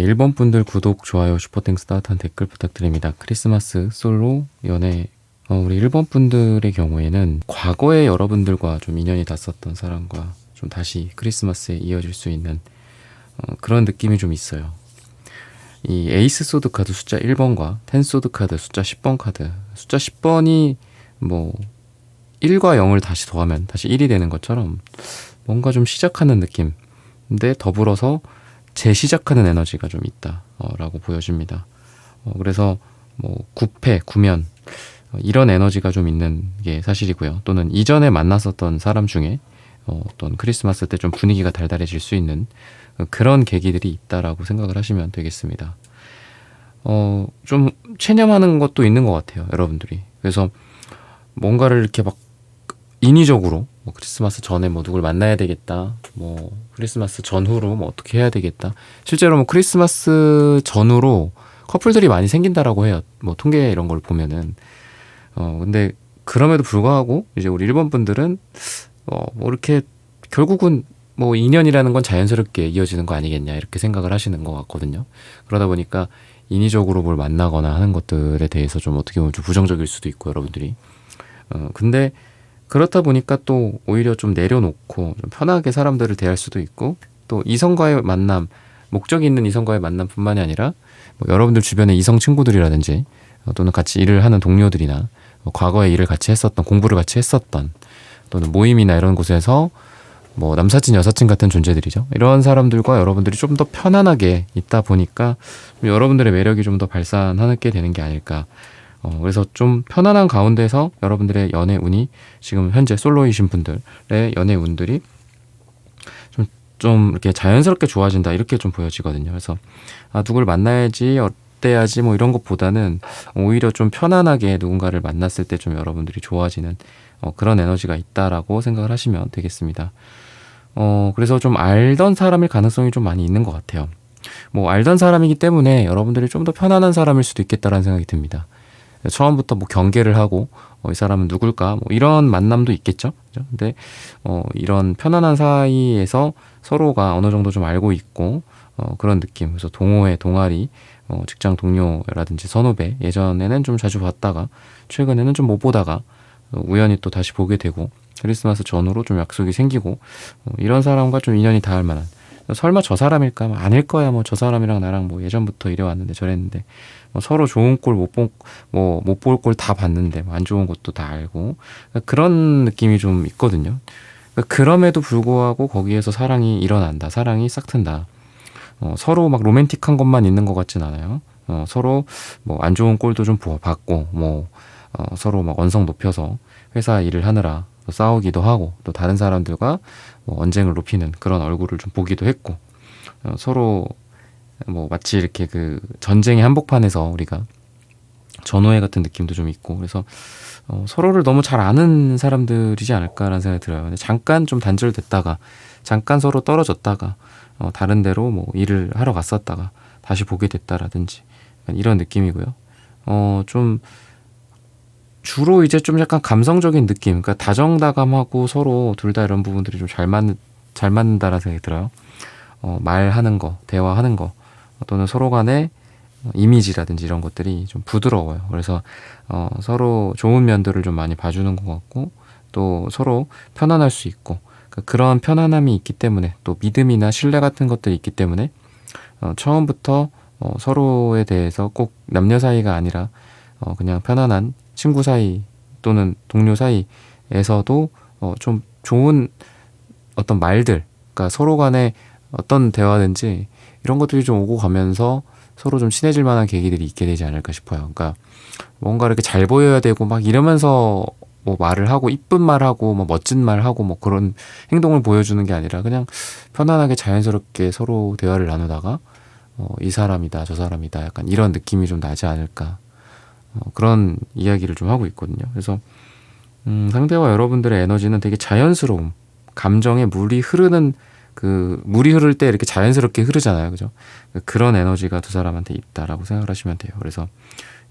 1번 분들 구독, 좋아요, 슈퍼땡스 따뜻한 댓글 부탁드립니다. 크리스마스 솔로 연애. 우리 1번 분들의 경우에는 과거에 여러분들과 좀 인연이 닿았었던 사람과 좀 다시 크리스마스에 이어질 수 있는 그런 느낌이 좀 있어요. 이 에이스 소드 카드 숫자 1번과 텐 소드 카드 숫자 10번 카드, 숫자 10번이 뭐 1과 0을 다시 더하면 다시 1이 되는 것처럼 뭔가 좀 시작하는 느낌. 근데 더불어서 재시작하는 에너지가 좀 있다라고 보여집니다. 그래서 뭐 구패, 구면 이런 에너지가 좀 있는 게 사실이고요. 또는 이전에 만났었던 사람 중에 어떤 크리스마스 때 좀 분위기가 달달해질 수 있는 그런 계기들이 있다라고 생각을 하시면 되겠습니다. 좀 체념하는 것도 있는 것 같아요, 여러분들이. 그래서 뭔가를 이렇게 막 인위적으로 뭐 크리스마스 전에 뭐 누굴 만나야 되겠다, 뭐 크리스마스 전후로 뭐 어떻게 해야 되겠다. 실제로 뭐 크리스마스 전후로 커플들이 많이 생긴다라고 해요. 뭐 통계 이런 걸 보면은. 근데 그럼에도 불구하고 이제 우리 일본 분들은 뭐 이렇게 결국은 뭐 인연이라는 건 자연스럽게 이어지는 거 아니겠냐 이렇게 생각을 하시는 것 같거든요. 그러다 보니까 인위적으로 뭘 만나거나 하는 것들에 대해서 좀 어떻게 보면 좀 부정적일 수도 있고 여러분들이. 근데 그렇다 보니까 또 오히려 좀 내려놓고 좀 편하게 사람들을 대할 수도 있고, 또 이성과의 만남, 목적이 있는 이성과의 만남뿐만이 아니라 뭐 여러분들 주변의 이성 친구들이라든지 또는 같이 일을 하는 동료들이나 과거에 일을 같이 했었던, 공부를 같이 했었던, 또는 모임이나 이런 곳에서 뭐 남사친 여사친 같은 존재들이죠. 이런 사람들과 여러분들이 좀 더 편안하게 있다 보니까 여러분들의 매력이 좀 더 발산하게 되는 게 아닐까. 그래서 좀 편안한 가운데서 여러분들의 연애 운이, 지금 현재 솔로이신 분들의 연애 운들이 좀 이렇게 자연스럽게 좋아진다, 이렇게 좀 보여지거든요. 그래서 누굴 만나야지, 어때야지 뭐 이런 것보다는 오히려 좀 편안하게 누군가를 만났을 때 좀 여러분들이 좋아지는 그런 에너지가 있다라고 생각을 하시면 되겠습니다. 그래서 좀 알던 사람일 가능성이 좀 많이 있는 것 같아요. 뭐 알던 사람이기 때문에 여러분들이 좀 더 편안한 사람일 수도 있겠다라는 생각이 듭니다. 처음부터 뭐 경계를 하고 이 사람은 누굴까 뭐 이런 만남도 있겠죠. 그죠? 근데 이런 편안한 사이에서 서로가 어느 정도 좀 알고 있고 그런 느낌. 그래서 동호회, 동아리, 직장 동료라든지 선후배, 예전에는 좀 자주 봤다가 최근에는 좀 못 보다가 우연히 또 다시 보게 되고, 크리스마스 전후로 좀 약속이 생기고, 이런 사람과 좀 인연이 닿을 만한, 설마 저 사람일까? 뭐 아닐 거야. 뭐 저 사람이랑 나랑 뭐 예전부터 이래 왔는데 저랬는데, 뭐 서로 좋은 꼴 못 볼 꼴 다 봤는데 뭐 안 좋은 것도 다 알고, 그런 느낌이 좀 있거든요. 그럼에도 불구하고 거기에서 사랑이 일어난다, 사랑이 싹튼다. 서로 막 로맨틱한 것만 있는 것 같진 않아요. 서로 뭐 안 좋은 꼴도 좀 봤고, 뭐 서로 막 언성 높여서 회사 일을 하느라 또 싸우기도 하고, 또 다른 사람들과 뭐 언쟁을 높이는 그런 얼굴을 좀 보기도 했고, 서로 뭐 마치 이렇게 그 전쟁의 한복판에서 우리가 전우회 같은 느낌도 좀 있고, 그래서 서로를 너무 잘 아는 사람들이지 않을까라는 생각이 들어요. 근데 잠깐 좀 단절됐다가, 잠깐 서로 떨어졌다가 다른 데로 뭐 일을 하러 갔었다가 다시 보게 됐다라든지 이런 느낌이고요. 좀 주로 이제 좀 약간 감성적인 느낌, 그러니까 다정다감하고 서로 둘 다 이런 부분들이 좀 잘 맞는다라는 생각이 들어요. 말하는 거, 대화하는 거, 또는 서로 간의 이미지라든지 이런 것들이 좀 부드러워요. 그래서 서로 좋은 면들을 좀 많이 봐주는 것 같고, 또 서로 편안할 수 있고, 그런 편안함이 있기 때문에, 또 믿음이나 신뢰 같은 것들이 있기 때문에 처음부터 서로에 대해서 꼭 남녀 사이가 아니라 그냥 편안한 친구 사이 또는 동료 사이에서도 좀 좋은 어떤 말들, 그러니까 서로 간에 어떤 대화든지 이런 것들이 좀 오고 가면서 서로 좀 친해질 만한 계기들이 있게 되지 않을까 싶어요. 그러니까 뭔가 이렇게 잘 보여야 되고 막 이러면서 뭐 말을 하고, 이쁜 말하고 뭐 멋진 말하고 뭐 그런 행동을 보여주는 게 아니라 그냥 편안하게 자연스럽게 서로 대화를 나누다가 이 사람이다 저 사람이다 약간 이런 느낌이 좀 나지 않을까, 그런 이야기를 좀 하고 있거든요. 그래서 상대와 여러분들의 에너지는 되게 자연스러움, 감정의 물이 흐르는, 그 물이 흐를 때 이렇게 자연스럽게 흐르잖아요, 그죠? 그런 에너지가 두 사람한테 있다라고 생각을 하시면 돼요. 그래서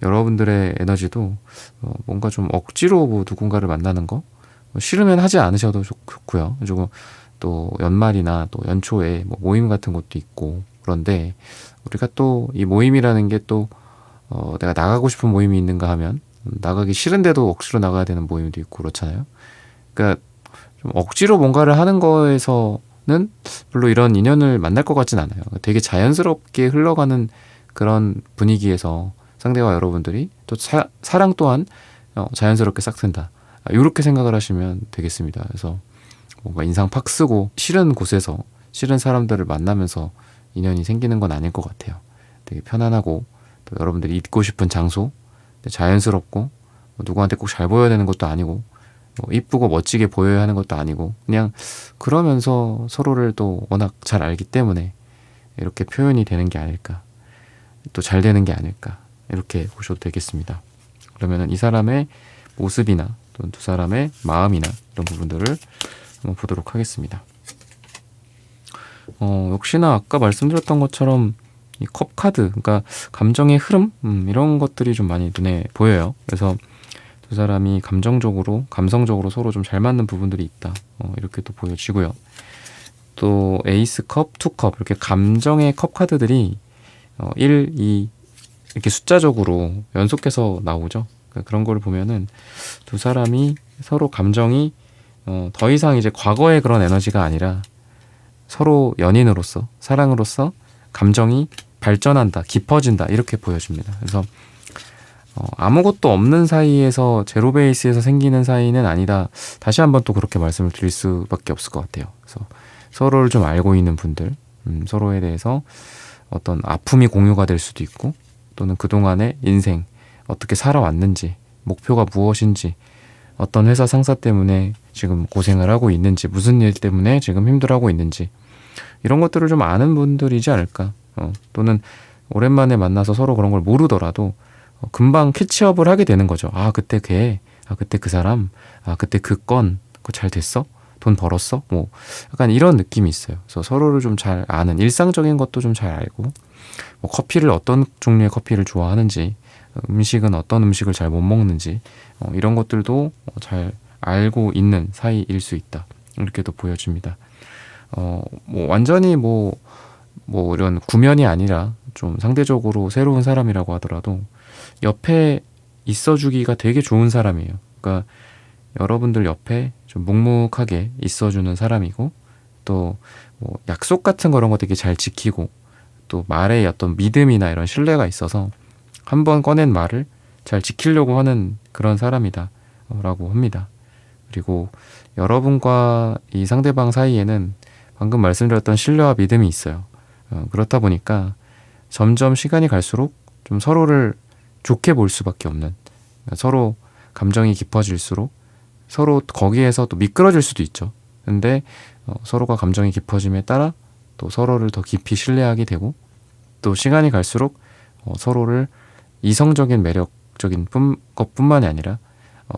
여러분들의 에너지도 뭔가 좀 억지로 뭐 누군가를 만나는 거 싫으면 하지 않으셔도 좋고요. 그리고 또 연말이나 또 연초에 뭐 모임 같은 것도 있고, 그런데 우리가 또 이 모임이라는 게 또 내가 나가고 싶은 모임이 있는가 하면 나가기 싫은데도 억지로 나가야 되는 모임도 있고 그렇잖아요. 그러니까 좀 억지로 뭔가를 하는 거에서는 별로 이런 인연을 만날 것 같진 않아요. 되게 자연스럽게 흘러가는 그런 분위기에서 상대와 여러분들이 또 사랑 또한 자연스럽게 싹튼다. 이렇게 생각을 하시면 되겠습니다. 그래서 뭔가 인상 팍 쓰고 싫은 곳에서 싫은 사람들을 만나면서 인연이 생기는 건 아닐 것 같아요. 되게 편안하고 또 여러분들이 있고 싶은 장소, 자연스럽고 누구한테 꼭 잘 보여야 되는 것도 아니고 이쁘고 멋지게 보여야 하는 것도 아니고 그냥 그러면서 서로를 또 워낙 잘 알기 때문에 이렇게 표현이 되는 게 아닐까, 또 잘 되는 게 아닐까, 이렇게 보셔도 되겠습니다. 그러면은 이 사람의 모습이나 또는 두 사람의 마음이나 이런 부분들을 한번 보도록 하겠습니다. 역시나 아까 말씀드렸던 것처럼 이 컵 카드, 그러니까 감정의 흐름, 이런 것들이 좀 많이 눈에 보여요. 그래서 두 사람이 감성적으로 서로 좀 잘 맞는 부분들이 있다. 이렇게 또 보여지고요. 또 에이스 컵, 투 컵, 이렇게 감정의 컵 카드들이 1, 2 이렇게 숫자적으로 연속해서 나오죠. 그러니까 그런 걸 보면은 두 사람이 서로 감정이 더 이상 이제 과거의 그런 에너지가 아니라 서로 연인으로서, 사랑으로서 감정이 발전한다, 깊어진다, 이렇게 보여집니다. 그래서 아무것도 없는 사이에서 제로 베이스에서 생기는 사이는 아니다. 다시 한번 또 그렇게 말씀을 드릴 수밖에 없을 것 같아요. 그래서 서로를 좀 알고 있는 분들, 서로에 대해서 어떤 아픔이 공유가 될 수도 있고, 또는 그동안의 인생 어떻게 살아왔는지, 목표가 무엇인지, 어떤 회사 상사 때문에 지금 고생을 하고 있는지, 무슨 일 때문에 지금 힘들어하고 있는지, 이런 것들을 좀 아는 분들이지 않을까. 또는 오랜만에 만나서 서로 그런 걸 모르더라도 금방 캐치업을 하게 되는 거죠. 아, 그때 걔, 아, 그때 그 사람, 아, 그때 그 건, 그거 잘 됐어? 돈 벌었어? 뭐 약간 이런 느낌이 있어요. 그래서 서로를 좀 잘 아는, 일상적인 것도 좀 잘 알고, 뭐 커피를 어떤 종류의 커피를 좋아하는지, 음식은 어떤 음식을 잘 못 먹는지, 이런 것들도 잘 알고 있는 사이일 수 있다. 이렇게도 보여집니다. 뭐 완전히 뭐 이런 구면이 아니라 좀 상대적으로 새로운 사람이라고 하더라도 옆에 있어주기가 되게 좋은 사람이에요. 그러니까 여러분들 옆에 좀 묵묵하게 있어주는 사람이고, 또 뭐 약속 같은 그런 거 되게 잘 지키고, 또 말에 어떤 믿음이나 이런 신뢰가 있어서 한 번 꺼낸 말을 잘 지키려고 하는 그런 사람이다 라고 합니다. 그리고 여러분과 이 상대방 사이에는 방금 말씀드렸던 신뢰와 믿음이 있어요. 그렇다 보니까 점점 시간이 갈수록 좀 서로를 좋게 볼 수밖에 없는, 그러니까 서로 감정이 깊어질수록 서로 거기에서 또 미끄러질 수도 있죠. 근데 서로가 감정이 깊어짐에 따라 또 서로를 더 깊이 신뢰하게 되고, 또 시간이 갈수록 서로를 이성적인 매력적인 것뿐만이 아니라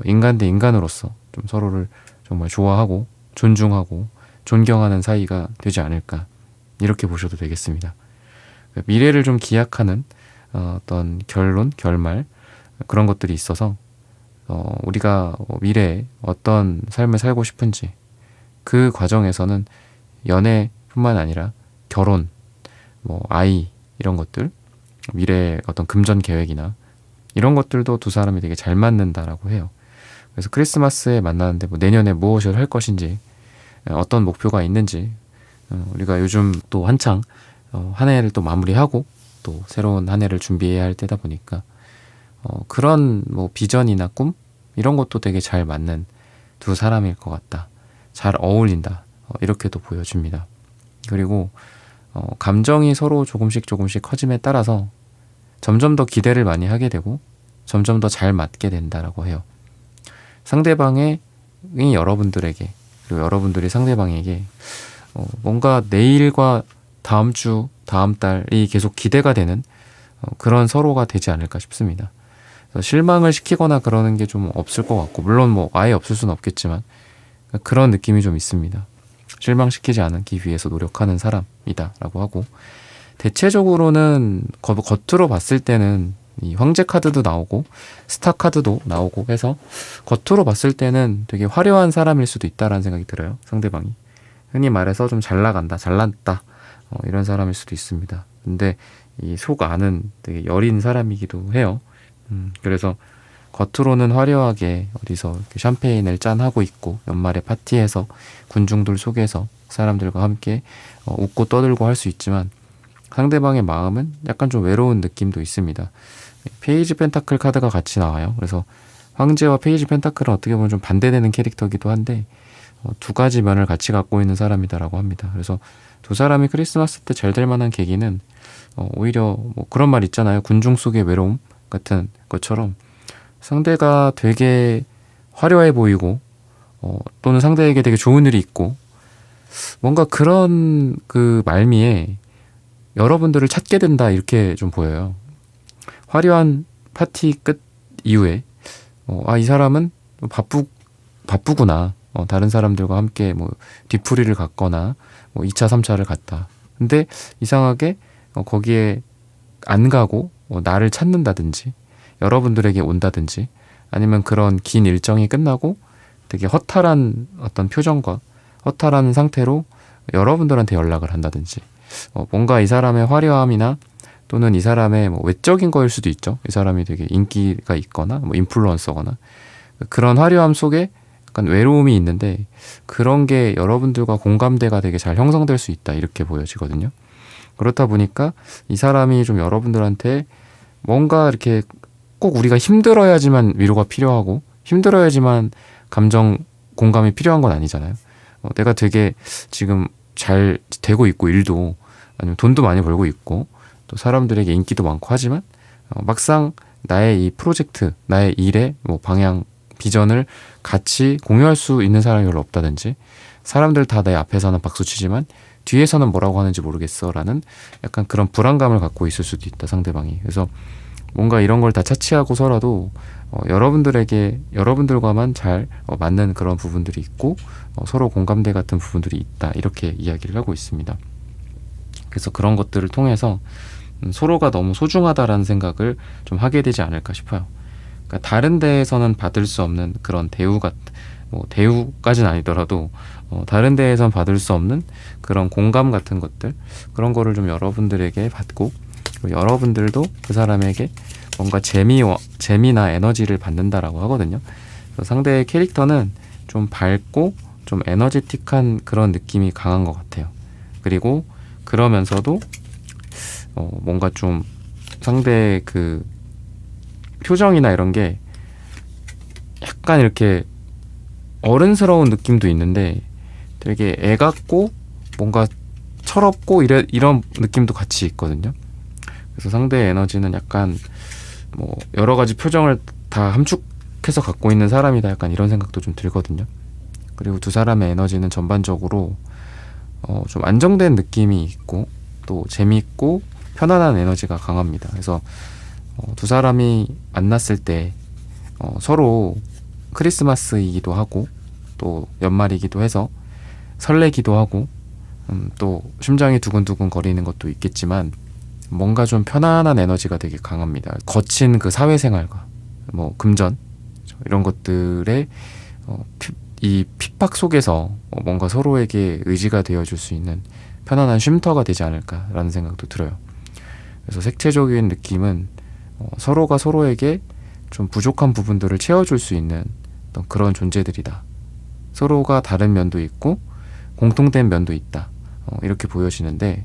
인간 대 인간으로서 좀 서로를 정말 좋아하고 존중하고 존경하는 사이가 되지 않을까, 이렇게 보셔도 되겠습니다. 미래를 좀 기약하는 어떤 결론, 결말, 그런 것들이 있어서 우리가 미래에 어떤 삶을 살고 싶은지, 그 과정에서는 연애뿐만 아니라 결혼, 뭐 아이, 이런 것들, 미래의 어떤 금전 계획이나 이런 것들도 두 사람이 되게 잘 맞는다라고 해요. 그래서 크리스마스에 만나는데 뭐 내년에 무엇을 할 것인지, 어떤 목표가 있는지, 우리가 요즘 또 한창 한 해를 또 마무리하고 또 새로운 한 해를 준비해야 할 때다 보니까 그런 뭐 비전이나 꿈, 이런 것도 되게 잘 맞는 두 사람일 것 같다, 잘 어울린다, 이렇게도 보여집니다. 그리고 감정이 서로 조금씩 커짐에 따라서 점점 더 기대를 많이 하게 되고 점점 더 잘 맞게 된다라고 해요. 상대방이 여러분들에게, 그리고 여러분들이 상대방에게 뭔가 내일과 다음 주, 다음 달이 계속 기대가 되는 그런 서로가 되지 않을까 싶습니다. 그래서 실망을 시키거나 그러는 게 좀 없을 것 같고, 물론 뭐 아예 없을 수는 없겠지만 그런 느낌이 좀 있습니다. 실망시키지 않기 위해서 노력하는 사람이다라고 하고, 대체적으로는 겉으로 봤을 때는 이 황제 카드도 나오고 스타 카드도 나오고 해서 겉으로 봤을 때는 되게 화려한 사람일 수도 있다라는 생각이 들어요. 상대방이 흔히 말해서 좀 잘 나간다, 잘났다, 이런 사람일 수도 있습니다. 근데 이 속 안은 되게 여린 사람이기도 해요. 그래서 겉으로는 화려하게 어디서 이렇게 샴페인을 짠하고 있고 연말에 파티에서 군중들 속에서 사람들과 함께 웃고 떠들고 할 수 있지만 상대방의 마음은 약간 좀 외로운 느낌도 있습니다. 페이지 펜타클 카드가 같이 나와요. 그래서 황제와 페이지 펜타클은 어떻게 보면 좀 반대되는 캐릭터이기도 한데 두 가지 면을 같이 갖고 있는 사람이다라고 합니다. 그래서 두 사람이 크리스마스 때 잘 될 만한 계기는 오히려 뭐 그런 말 있잖아요. 군중 속의 외로움 같은 것처럼 상대가 되게 화려해 보이고 또는 상대에게 되게 좋은 일이 있고 뭔가 그런 그 말미에 여러분들을 찾게 된다 이렇게 좀 보여요. 화려한 파티 끝 이후에 이 사람은 바쁘구나. 다른 사람들과 함께 뭐 뒤풀이를 갔거나 뭐 2차, 3차를 갔다. 근데 이상하게 거기에 안 가고 나를 찾는다든지 여러분들에게 온다든지 아니면 그런 긴 일정이 끝나고 되게 허탈한 어떤 표정과 허탈한 상태로 여러분들한테 연락을 한다든지 뭔가 이 사람의 화려함이나 또는 이 사람의 뭐 외적인 거일 수도 있죠. 이 사람이 되게 인기가 있거나 뭐 인플루언서거나 그런 화려함 속에 약간 외로움이 있는데 그런 게 여러분들과 공감대가 되게 잘 형성될 수 있다 이렇게 보여지거든요. 그렇다 보니까 이 사람이 좀 여러분들한테 뭔가 이렇게 꼭 우리가 힘들어야지만 위로가 필요하고 힘들어야지만 감정 공감이 필요한 건 아니잖아요. 내가 되게 지금 잘 되고 있고 일도 아니면 돈도 많이 벌고 있고 또 사람들에게 인기도 많고 하지만 막상 나의 이 프로젝트, 나의 일의 뭐 방향, 비전을 같이 공유할 수 있는 사람이 별로 없다든지 사람들 다 내 앞에서는 박수치지만 뒤에서는 뭐라고 하는지 모르겠어 라는 약간 그런 불안감을 갖고 있을 수도 있다 상대방이. 그래서 뭔가 이런 걸 다 차치하고서라도 여러분들과만 잘 맞는 그런 부분들이 있고 서로 공감대 같은 부분들이 있다 이렇게 이야기를 하고 있습니다. 그래서 그런 것들을 통해서 서로가 너무 소중하다라는 생각을 좀 하게 되지 않을까 싶어요. 그러니까 다른 데에서는 받을 수 없는 그런 대우까지는 아니더라도 다른 데에선 받을 수 없는 그런 공감 같은 것들 그런 거를 좀 여러분들에게 받고 여러분들도 그 사람에게 뭔가 재미나 에너지를 받는다라고 하거든요. 그래서 상대의 캐릭터는 좀 밝고 좀 에너제틱한 그런 느낌이 강한 것 같아요. 그리고 그러면서도 뭔가 좀 상대의 그 표정이나 이런 게 약간 이렇게 어른스러운 느낌도 있는데 되게 애 같고 뭔가 철없고 이런 느낌도 같이 있거든요. 그래서 상대의 에너지는 약간 뭐 여러 가지 표정을 다 함축해서 갖고 있는 사람이다 약간 이런 생각도 좀 들거든요. 그리고 두 사람의 에너지는 전반적으로 좀 안정된 느낌이 있고 또 재미있고 편안한 에너지가 강합니다. 그래서 두 사람이 만났을 때 서로 크리스마스이기도 하고 또 연말이기도 해서 설레기도 하고 또 심장이 두근두근 거리는 것도 있겠지만 뭔가 좀 편안한 에너지가 되게 강합니다. 거친 그 사회생활과 뭐 금전 이런 것들의 이 핍박 속에서 뭔가 서로에게 의지가 되어줄 수 있는 편안한 쉼터가 되지 않을까라는 생각도 들어요. 그래서 색채적인 느낌은 서로가 서로에게 좀 부족한 부분들을 채워줄 수 있는 어떤 그런 존재들이다. 서로가 다른 면도 있고 공통된 면도 있다. 이렇게 보여지는데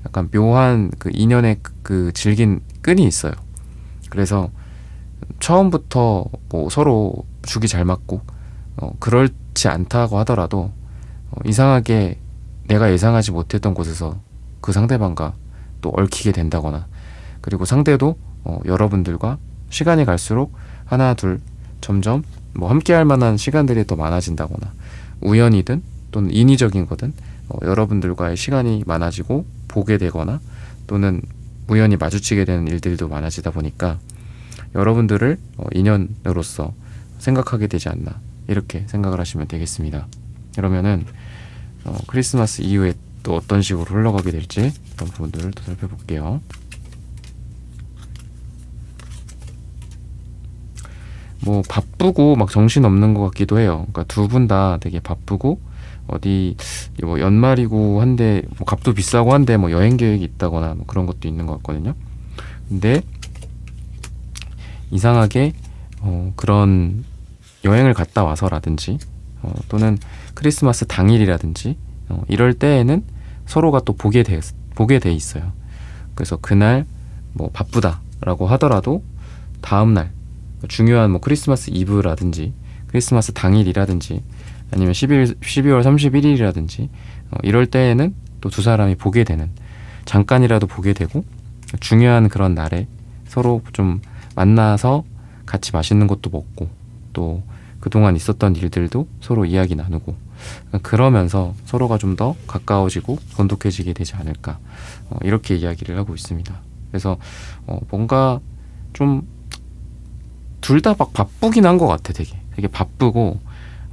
약간 묘한 그 인연의 그 질긴 끈이 있어요. 그래서 처음부터 뭐 서로 죽이 잘 맞고 그렇지 않다고 하더라도 이상하게 내가 예상하지 못했던 곳에서 그 상대방과 또 얽히게 된다거나 그리고 상대도 여러분들과 시간이 갈수록 하나 둘 점점 뭐 함께 할 만한 시간들이 더 많아진다거나 우연이든 또는 인위적인 거든 여러분들과의 시간이 많아지고 보게 되거나 또는 우연히 마주치게 되는 일들도 많아지다 보니까 여러분들을 인연으로서 생각하게 되지 않나 이렇게 생각을 하시면 되겠습니다. 그러면은 크리스마스 이후에 또 어떤 식으로 흘러가게 될지 그런 부분들을 또 살펴볼게요. 뭐 바쁘고 막 정신 없는 것 같기도 해요. 그러니까 두 분 다 되게 바쁘고 어디 뭐 연말이고 한데 뭐 값도 비싸고 한데 뭐 여행 계획이 있다거나 뭐 그런 것도 있는 것 같거든요. 근데 이상하게 그런 여행을 갔다 와서라든지 또는 크리스마스 당일이라든지 이럴 때에는 서로가 또 보게 돼 있어요. 그래서 그날 뭐 바쁘다라고 하더라도 다음날 중요한 뭐 크리스마스 이브라든지 크리스마스 당일이라든지 아니면 12월 31일이라든지 이럴 때에는 또 두 사람이 보게 되는, 잠깐이라도 보게 되고 중요한 그런 날에 서로 좀 만나서 같이 맛있는 것도 먹고 또 그동안 있었던 일들도 서로 이야기 나누고 그러면서 서로가 좀 더 가까워지고 돈독해지게 되지 않을까, 이렇게 이야기를 하고 있습니다. 그래서 뭔가 좀 둘 다 막 바쁘긴 한 것 같아. 되게 바쁘고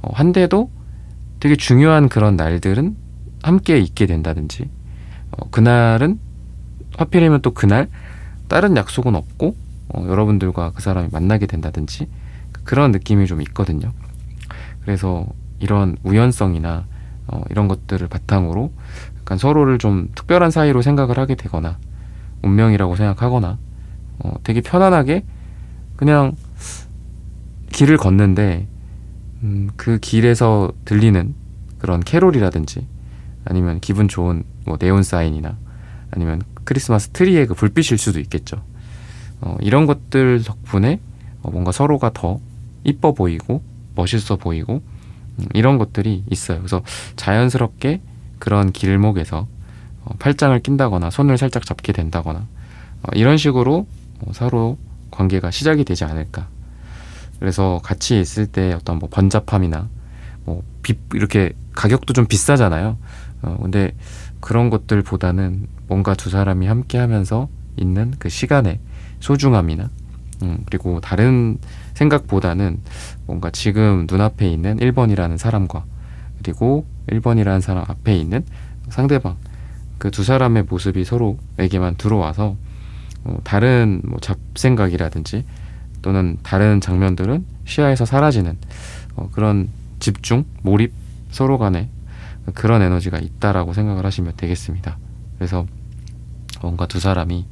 한데도 되게 중요한 그런 날들은 함께 있게 된다든지 그날은 하필이면 또 그날 다른 약속은 없고 여러분들과 그 사람이 만나게 된다든지 그런 느낌이 좀 있거든요. 그래서 이런 우연성이나 이런 것들을 바탕으로 약간 서로를 좀 특별한 사이로 생각을 하게 되거나 운명이라고 생각하거나 되게 편안하게 그냥 길을 걷는데 그 길에서 들리는 그런 캐롤이라든지 아니면 기분 좋은 뭐 네온 사인이나 아니면 크리스마스 트리의 그 불빛일 수도 있겠죠. 이런 것들 덕분에 뭔가 서로가 더 이뻐 보이고 멋있어 보이고 이런 것들이 있어요. 그래서 자연스럽게 그런 길목에서 팔짱을 낀다거나 손을 살짝 잡게 된다거나 이런 식으로 서로 관계가 시작이 되지 않을까. 그래서 같이 있을 때 어떤 뭐 번잡함이나 뭐 이렇게 가격도 좀 비싸잖아요. 근데 그런 것들보다는 뭔가 두 사람이 함께 하면서 있는 그 시간의 소중함이나 그리고 다른 생각보다는 뭔가 지금 눈앞에 있는 1번이라는 사람과 그리고 1번이라는 사람 앞에 있는 상대방, 그 두 사람의 모습이 서로에게만 들어와서 다른 뭐 잡생각이라든지 또는 다른 장면들은 시야에서 사라지는 그런 집중, 몰입, 서로 간에 그런 에너지가 있다라고 생각을 하시면 되겠습니다. 그래서 뭔가 두 사람이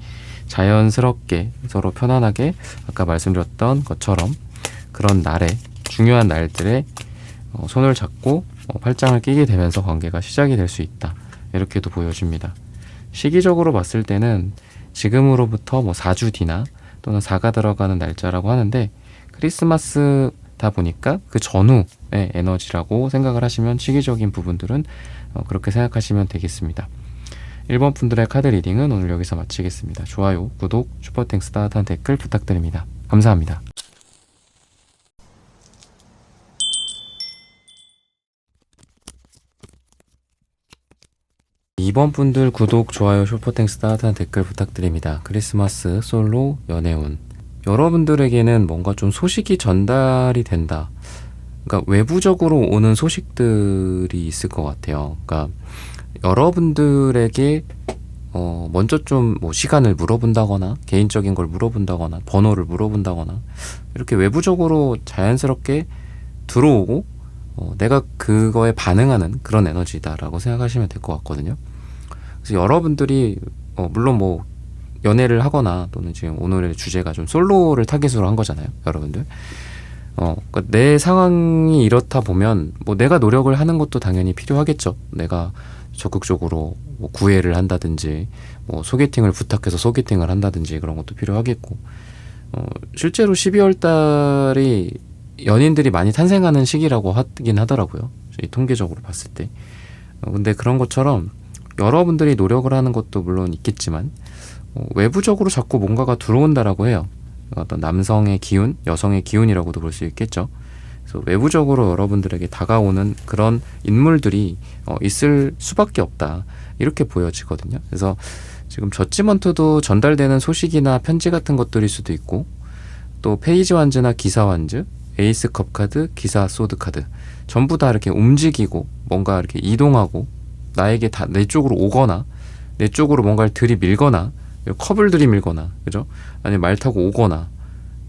자연스럽게 서로 편안하게 아까 말씀드렸던 것처럼 그런 날에, 중요한 날들에 손을 잡고 팔짱을 끼게 되면서 관계가 시작이 될 수 있다, 이렇게도 보여집니다. 시기적으로 봤을 때는 지금으로부터 뭐 4주 뒤나 또는 4가 들어가는 날짜라고 하는데 크리스마스다 보니까 그 전후의 에너지라고 생각을 하시면 시기적인 부분들은 그렇게 생각하시면 되겠습니다. 1번 분들의 카드 리딩은 오늘 여기서 마치겠습니다. 좋아요, 구독, 슈퍼땡스, 따뜻한 댓글 부탁드립니다. 감사합니다. 2번 분들 구독, 좋아요, 슈퍼땡스, 따뜻한 댓글 부탁드립니다. 크리스마스 솔로 연애운. 여러분들에게는 뭔가 좀 소식이 전달이 된다. 그러니까 외부적으로 오는 소식들이 있을 것 같아요. 그러니까 여러분들에게 먼저 좀 뭐 시간을 물어본다거나 개인적인 걸 물어본다거나 번호를 물어본다거나 이렇게 외부적으로 자연스럽게 들어오고 내가 그거에 반응하는 그런 에너지다라고 생각하시면 될 것 같거든요. 그래서 여러분들이 물론 뭐 연애를 하거나 또는 지금 오늘의 주제가 좀 솔로를 타깃으로 한 거잖아요, 여러분들. 그러니까 내 상황이 이렇다 보면 뭐 내가 노력을 하는 것도 당연히 필요하겠죠. 내가 적극적으로 뭐 구애를 한다든지 뭐 소개팅을 부탁해서 소개팅을 한다든지 그런 것도 필요하겠고 실제로 12월 달이 연인들이 많이 탄생하는 시기라고 하긴 하더라고요, 통계적으로 봤을 때. 근데 그런 것처럼 여러분들이 노력을 하는 것도 물론 있겠지만 외부적으로 자꾸 뭔가가 들어온다라고 해요. 어떤 남성의 기운, 여성의 기운이라고도 볼 수 있겠죠. 그래서 외부적으로 여러분들에게 다가오는 그런 인물들이 있을 수밖에 없다, 이렇게 보여지거든요. 그래서 지금 저지먼트도 전달되는 소식이나 편지 같은 것들일 수도 있고 또 페이지 완즈나 기사 완즈, 에이스 컵 카드, 기사 소드 카드 전부 다 이렇게 움직이고 뭔가 이렇게 이동하고 나에게 다 내 쪽으로 오거나 내 쪽으로 뭔가를 들이밀거나 컵을 들이밀거나, 그죠? 아니면 말 타고 오거나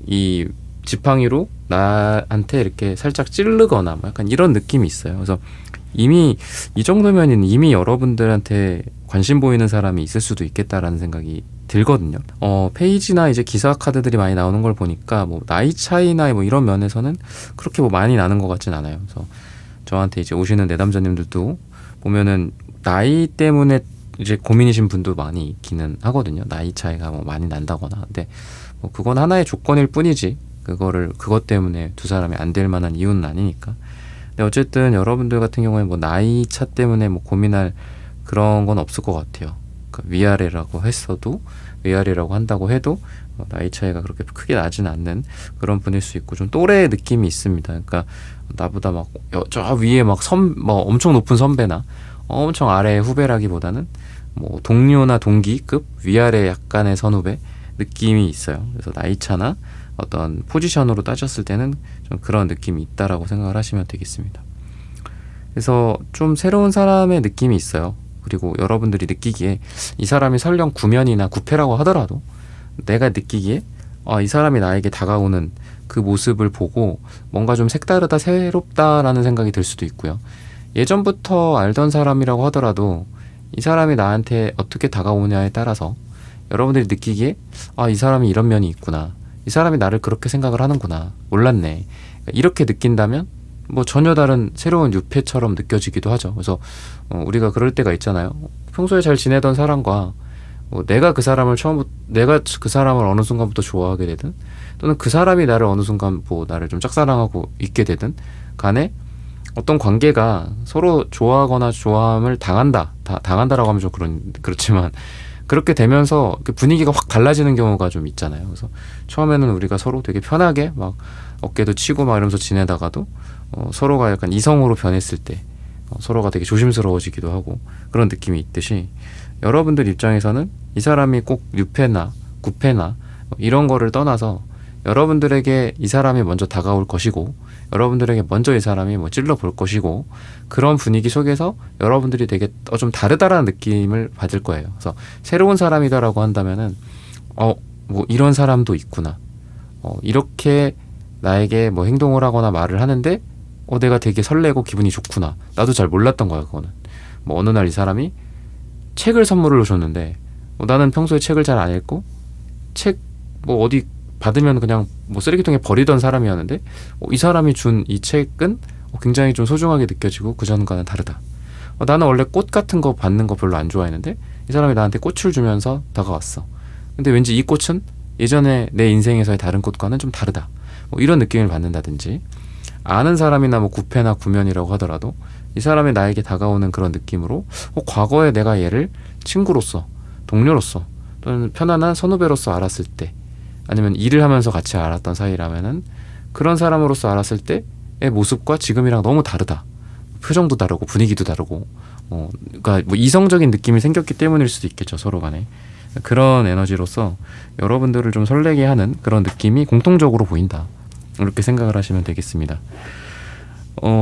이 지팡이로 나한테 이렇게 살짝 찌르거나 뭐 약간 이런 느낌이 있어요. 그래서 이미 이 정도면 이미 여러분들한테 관심 보이는 사람이 있을 수도 있겠다라는 생각이 들거든요. 페이지나 이제 기사 카드들이 많이 나오는 걸 보니까 뭐 나이 차이나 뭐 이런 면에서는 그렇게 뭐 많이 나는 것 같진 않아요. 그래서 저한테 이제 오시는 내담자님들도 보면은 나이 때문에 이제 고민이신 분도 많이 있기는 하거든요. 나이 차이가 뭐 많이 난다거나. 근데 뭐 그건 하나의 조건일 뿐이지 그것 때문에 두 사람이 안 될 만한 이유는 아니니까. 근데 어쨌든 여러분들 같은 경우에 뭐 나이 차 때문에 뭐 고민할 그런 건 없을 것 같아요. 그러니까 위아래라고 한다고 해도 나이 차이가 그렇게 크게 나지는 않는 그런 분일 수 있고 좀 또래의 느낌이 있습니다. 그러니까 나보다 막 저 위에 막 엄청 높은 선배나 엄청 아래의 후배라기보다는 뭐 동료나 동기급 위아래 약간의 선후배 느낌이 있어요. 그래서 나이 차나 어떤 포지션으로 따졌을 때는 좀 그런 느낌이 있다라고 생각을 하시면 되겠습니다. 그래서 좀 새로운 사람의 느낌이 있어요. 그리고 여러분들이 느끼기에 이 사람이 설령 구면이나 구패라고 하더라도 내가 느끼기에 이 사람이 나에게 다가오는 그 모습을 보고 뭔가 좀 색다르다 새롭다라는 생각이 들 수도 있고요. 예전부터 알던 사람이라고 하더라도 이 사람이 나한테 어떻게 다가오냐에 따라서 여러분들이 느끼기에 이 사람이 이런 면이 있구나, 이 사람이 나를 그렇게 생각을 하는구나, 몰랐네, 이렇게 느낀다면 뭐 전혀 다른 새로운 유패처럼 느껴지기도 하죠. 그래서 우리가 그럴 때가 있잖아요. 평소에 잘 지내던 사람과 내가 그 사람을 어느 순간부터 좋아하게 되든 또는 그 사람이 나를 어느 순간 나를 좀 짝사랑하고 있게 되든 간에 어떤 관계가 서로 좋아하거나 좋아함을 당한다라고 하면 좀 그렇지만 그렇게 되면서 분위기가 확 달라지는 경우가 좀 있잖아요. 그래서 처음에는 우리가 서로 되게 편하게 막 어깨도 치고 막 이러면서 지내다가도 서로가 약간 이성으로 변했을 때 서로가 되게 조심스러워지기도 하고 그런 느낌이 있듯이 여러분들 입장에서는 이 사람이 꼭 유패나 구패나 이런 거를 떠나서 여러분들에게 이 사람이 먼저 다가올 것이고 여러분들에게 먼저 이 사람이 찔러볼 것이고 그런 분위기 속에서 여러분들이 되게 좀 다르다라는 느낌을 받을 거예요. 그래서 새로운 사람이다라고 한다면은 이런 사람도 있구나, 이렇게 나에게 행동을 하거나 말을 하는데 내가 되게 설레고 기분이 좋구나, 나도 잘 몰랐던 거야. 그거는 어느 날 이 사람이 책을 선물로 줬는데 나는 평소에 책을 잘 안 읽고 책 어디 받으면 그냥 쓰레기통에 버리던 사람이었는데 이 사람이 준 이 책은 굉장히 좀 소중하게 느껴지고 그전과는 다르다. 나는 원래 꽃 같은 거 받는 거 별로 안 좋아했는데 이 사람이 나한테 꽃을 주면서 다가왔어. 근데 왠지 이 꽃은 예전에 내 인생에서의 다른 꽃과는 좀 다르다. 이런 느낌을 받는다든지, 아는 사람이나 구패나 구면이라고 하더라도 이 사람이 나에게 다가오는 그런 느낌으로 과거에 내가 얘를 친구로서, 동료로서 또는 편안한 선후배로서 알았을 때, 아니면 일을 하면서 같이 알았던 사이라면은 그런 사람으로서 알았을 때의 모습과 지금이랑 너무 다르다. 표정도 다르고 분위기도 다르고 그러니까 이성적인 느낌이 생겼기 때문일 수도 있겠죠, 서로 간에. 그런 에너지로서 여러분들을 좀 설레게 하는 그런 느낌이 공통적으로 보인다, 이렇게 생각을 하시면 되겠습니다.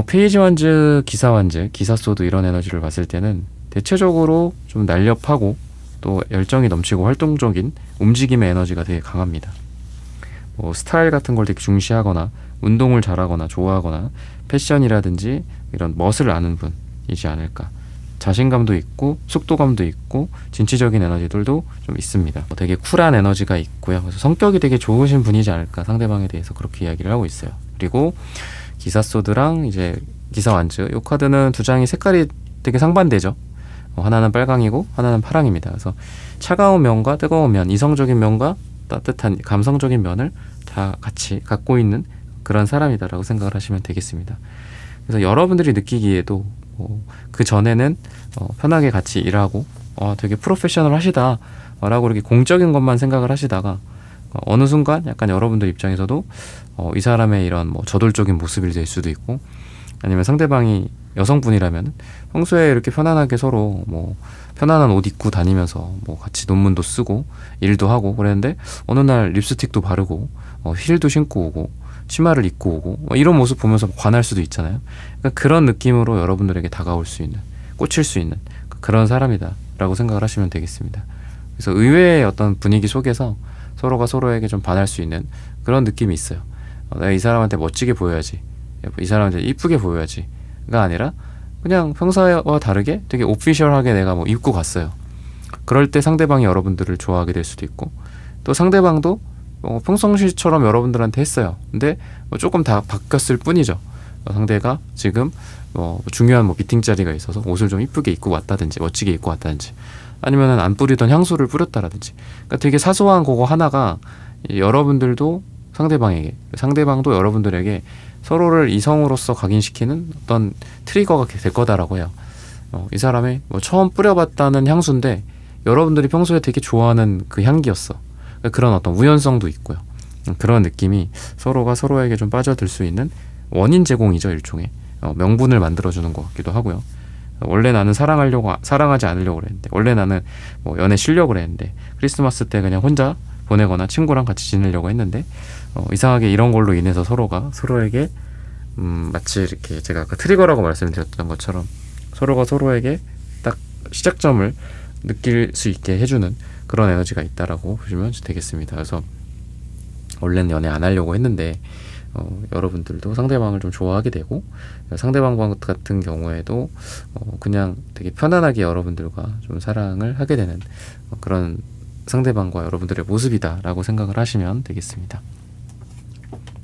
페이지 완즈, 기사 완즈, 기사 소드 이런 에너지를 봤을 때는 대체적으로 좀 날렵하고 또 열정이 넘치고 활동적인 움직임의 에너지가 되게 강합니다. 스타일 같은 걸 되게 중시하거나 운동을 잘하거나 좋아하거나 패션이라든지 이런 멋을 아는 분이지 않을까. 자신감도 있고 속도감도 있고 진취적인 에너지들도 좀 있습니다. 되게 쿨한 에너지가 있고요. 그래서 성격이 되게 좋으신 분이지 않을까, 상대방에 대해서 그렇게 이야기를 하고 있어요. 그리고 기사 소드랑 이제 기사 완즈, 이 카드는 두 장이 색깔이 되게 상반되죠. 하나는 빨강이고 하나는 파랑입니다. 그래서 차가운 면과 뜨거운 면, 이성적인 면과 따뜻한 감성적인 면을 다 같이 갖고 있는 그런 사람이다라고 생각을 하시면 되겠습니다. 그래서 여러분들이 느끼기에도 그 전에는 편하게 같이 일하고 되게 프로페셔널 하시다 라고 이렇게 공적인 것만 생각을 하시다가 어느 순간 약간 여러분들 입장에서도 이 사람의 이런 저돌적인 모습이 될 수도 있고, 아니면 상대방이 여성분이라면 평소에 이렇게 편안하게 서로 편안한 옷 입고 다니면서 같이 논문도 쓰고 일도 하고 그랬는데 어느 날 립스틱도 바르고 힐도 신고 오고 치마를 입고 오고 이런 모습 보면서 관할 수도 있잖아요. 그러니까 그런 느낌으로 여러분들에게 다가올 수 있는, 꽂힐 수 있는 그런 사람이다 라고 생각을 하시면 되겠습니다. 그래서 의외의 어떤 분위기 속에서 서로가 서로에게 좀 반할 수 있는 그런 느낌이 있어요. 내가 이 사람한테 멋지게 보여야지, 이 사람한테 이쁘게 보여야지가 아니라 그냥 평소와 다르게 되게 오피셜하게 내가 뭐 입고 갔어요. 그럴 때 상대방이 여러분들을 좋아하게 될 수도 있고, 또 상대방도 평상시처럼 여러분들한테 했어요. 근데 뭐 조금 다 바뀌었을 뿐이죠. 상대가 지금 중요한 미팅 자리가 있어서 옷을 좀 이쁘게 입고 왔다든지 멋지게 입고 왔다든지, 아니면은 안 뿌리던 향수를 뿌렸다라든지, 그러니까 되게 사소한 그거 하나가 여러분들도 상대방에게, 상대방도 여러분들에게 서로를 이성으로서 각인시키는 어떤 트리거가 될 거다라고 해요. 이 사람이 처음 뿌려봤다는 향수인데 여러분들이 평소에 되게 좋아하는 그 향기였어. 그런 어떤 우연성도 있고요. 그런 느낌이 서로가 서로에게 좀 빠져들 수 있는 원인 제공이죠. 일종의 명분을 만들어주는 것 같기도 하고요. 원래 나는 사랑하지 않으려고 그랬는데, 원래 나는 연애 쉬려고 그랬는데, 크리스마스 때 그냥 혼자 보내거나 친구랑 같이 지내려고 했는데, 이상하게 이런 걸로 인해서 서로가 서로에게 마치 이렇게 제가 아까 트리거라고 말씀드렸던 것처럼 서로가 서로에게 딱 시작점을 느낄 수 있게 해주는 그런 에너지가 있다라고 보시면 되겠습니다. 그래서 원래는 연애 안 하려고 했는데 여러분들도 상대방을 좀 좋아하게 되고, 상대방 같은 경우에도 그냥 되게 편안하게 여러분들과 좀 사랑을 하게 되는 그런 상대방과 여러분들의 모습이다라고 생각을 하시면 되겠습니다.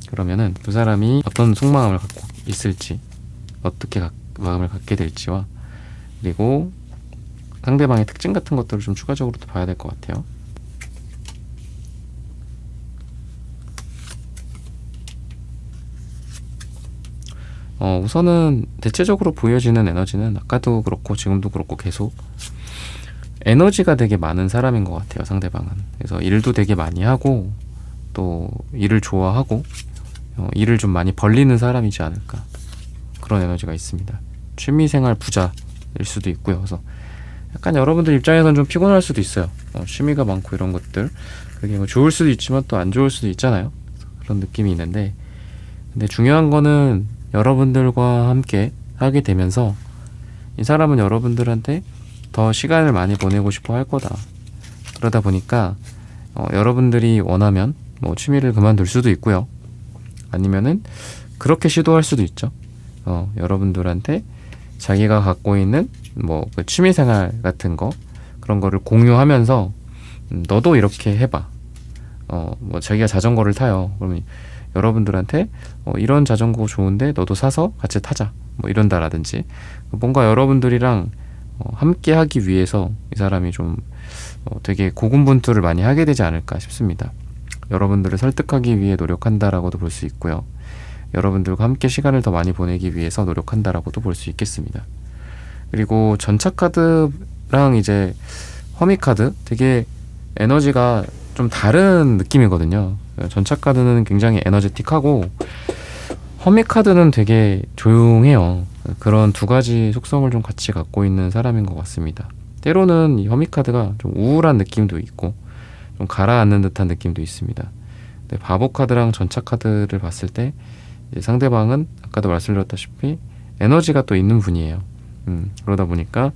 그러면은 두 사람이 어떤 속마음을 갖고 있을지, 어떻게 마음을 갖게 될지와, 그리고 상대방의 특징 같은 것들을 좀 추가적으로 또 봐야 될 것 같아요. 우선은 대체적으로 보여지는 에너지는 아까도 그렇고 지금도 그렇고 계속 에너지가 되게 많은 사람인 것 같아요, 상대방은. 그래서 일도 되게 많이 하고, 또 일을 좋아하고, 일을 좀 많이 벌리는 사람이지 않을까, 그런 에너지가 있습니다. 취미생활 부자일 수도 있고요. 그래서 약간 여러분들 입장에서는 좀 피곤할 수도 있어요. 취미가 많고 이런 것들, 그게 좋을 수도 있지만 또 안 좋을 수도 있잖아요. 그런 느낌이 있는데, 근데 중요한 거는 여러분들과 함께 하게 되면서 이 사람은 여러분들한테 더 시간을 많이 보내고 싶어 할 거다. 그러다 보니까 여러분들이 원하면 취미를 그만둘 수도 있고요. 아니면은 그렇게 시도할 수도 있죠. 여러분들한테 자기가 갖고 있는 그 취미생활 같은 거, 그런 거를 공유하면서 너도 이렇게 해봐. 자기가 자전거를 타요. 그러면 여러분들한테 이런 자전거 좋은데 너도 사서 같이 타자, 이런다라든지, 뭔가 여러분들이랑 함께 하기 위해서 이 사람이 좀 되게 고군분투를 많이 하게 되지 않을까 싶습니다. 여러분들을 설득하기 위해 노력한다라고도 볼 수 있고요. 여러분들과 함께 시간을 더 많이 보내기 위해서 노력한다라고도 볼 수 있겠습니다. 그리고 전차카드랑 이제 허미카드, 되게 에너지가 좀 다른 느낌이거든요. 전차카드는 굉장히 에너제틱하고 허미카드는 되게 조용해요. 그런 두 가지 속성을 좀 같이 갖고 있는 사람인 것 같습니다. 때로는 이 허미카드가 좀 우울한 느낌도 있고 좀 가라앉는 듯한 느낌도 있습니다. 근데 바보카드랑 전차카드를 봤을 때 상대방은 아까도 말씀드렸다시피 에너지가 또 있는 분이에요. 그러다 보니까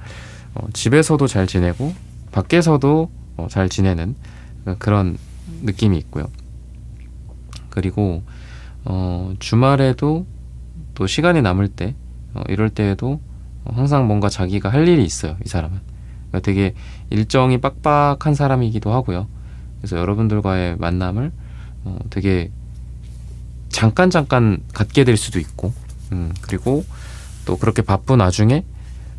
집에서도 잘 지내고 밖에서도 잘 지내는 그런 느낌이 있고요. 그리고 주말에도 또 시간이 남을 때 이럴 때에도 항상 뭔가 자기가 할 일이 있어요, 이 사람은. 그러니까 되게 일정이 빡빡한 사람이기도 하고요. 그래서 여러분들과의 만남을 되게 잠깐 갖게 될 수도 있고, 그리고 또 그렇게 바쁜 와중에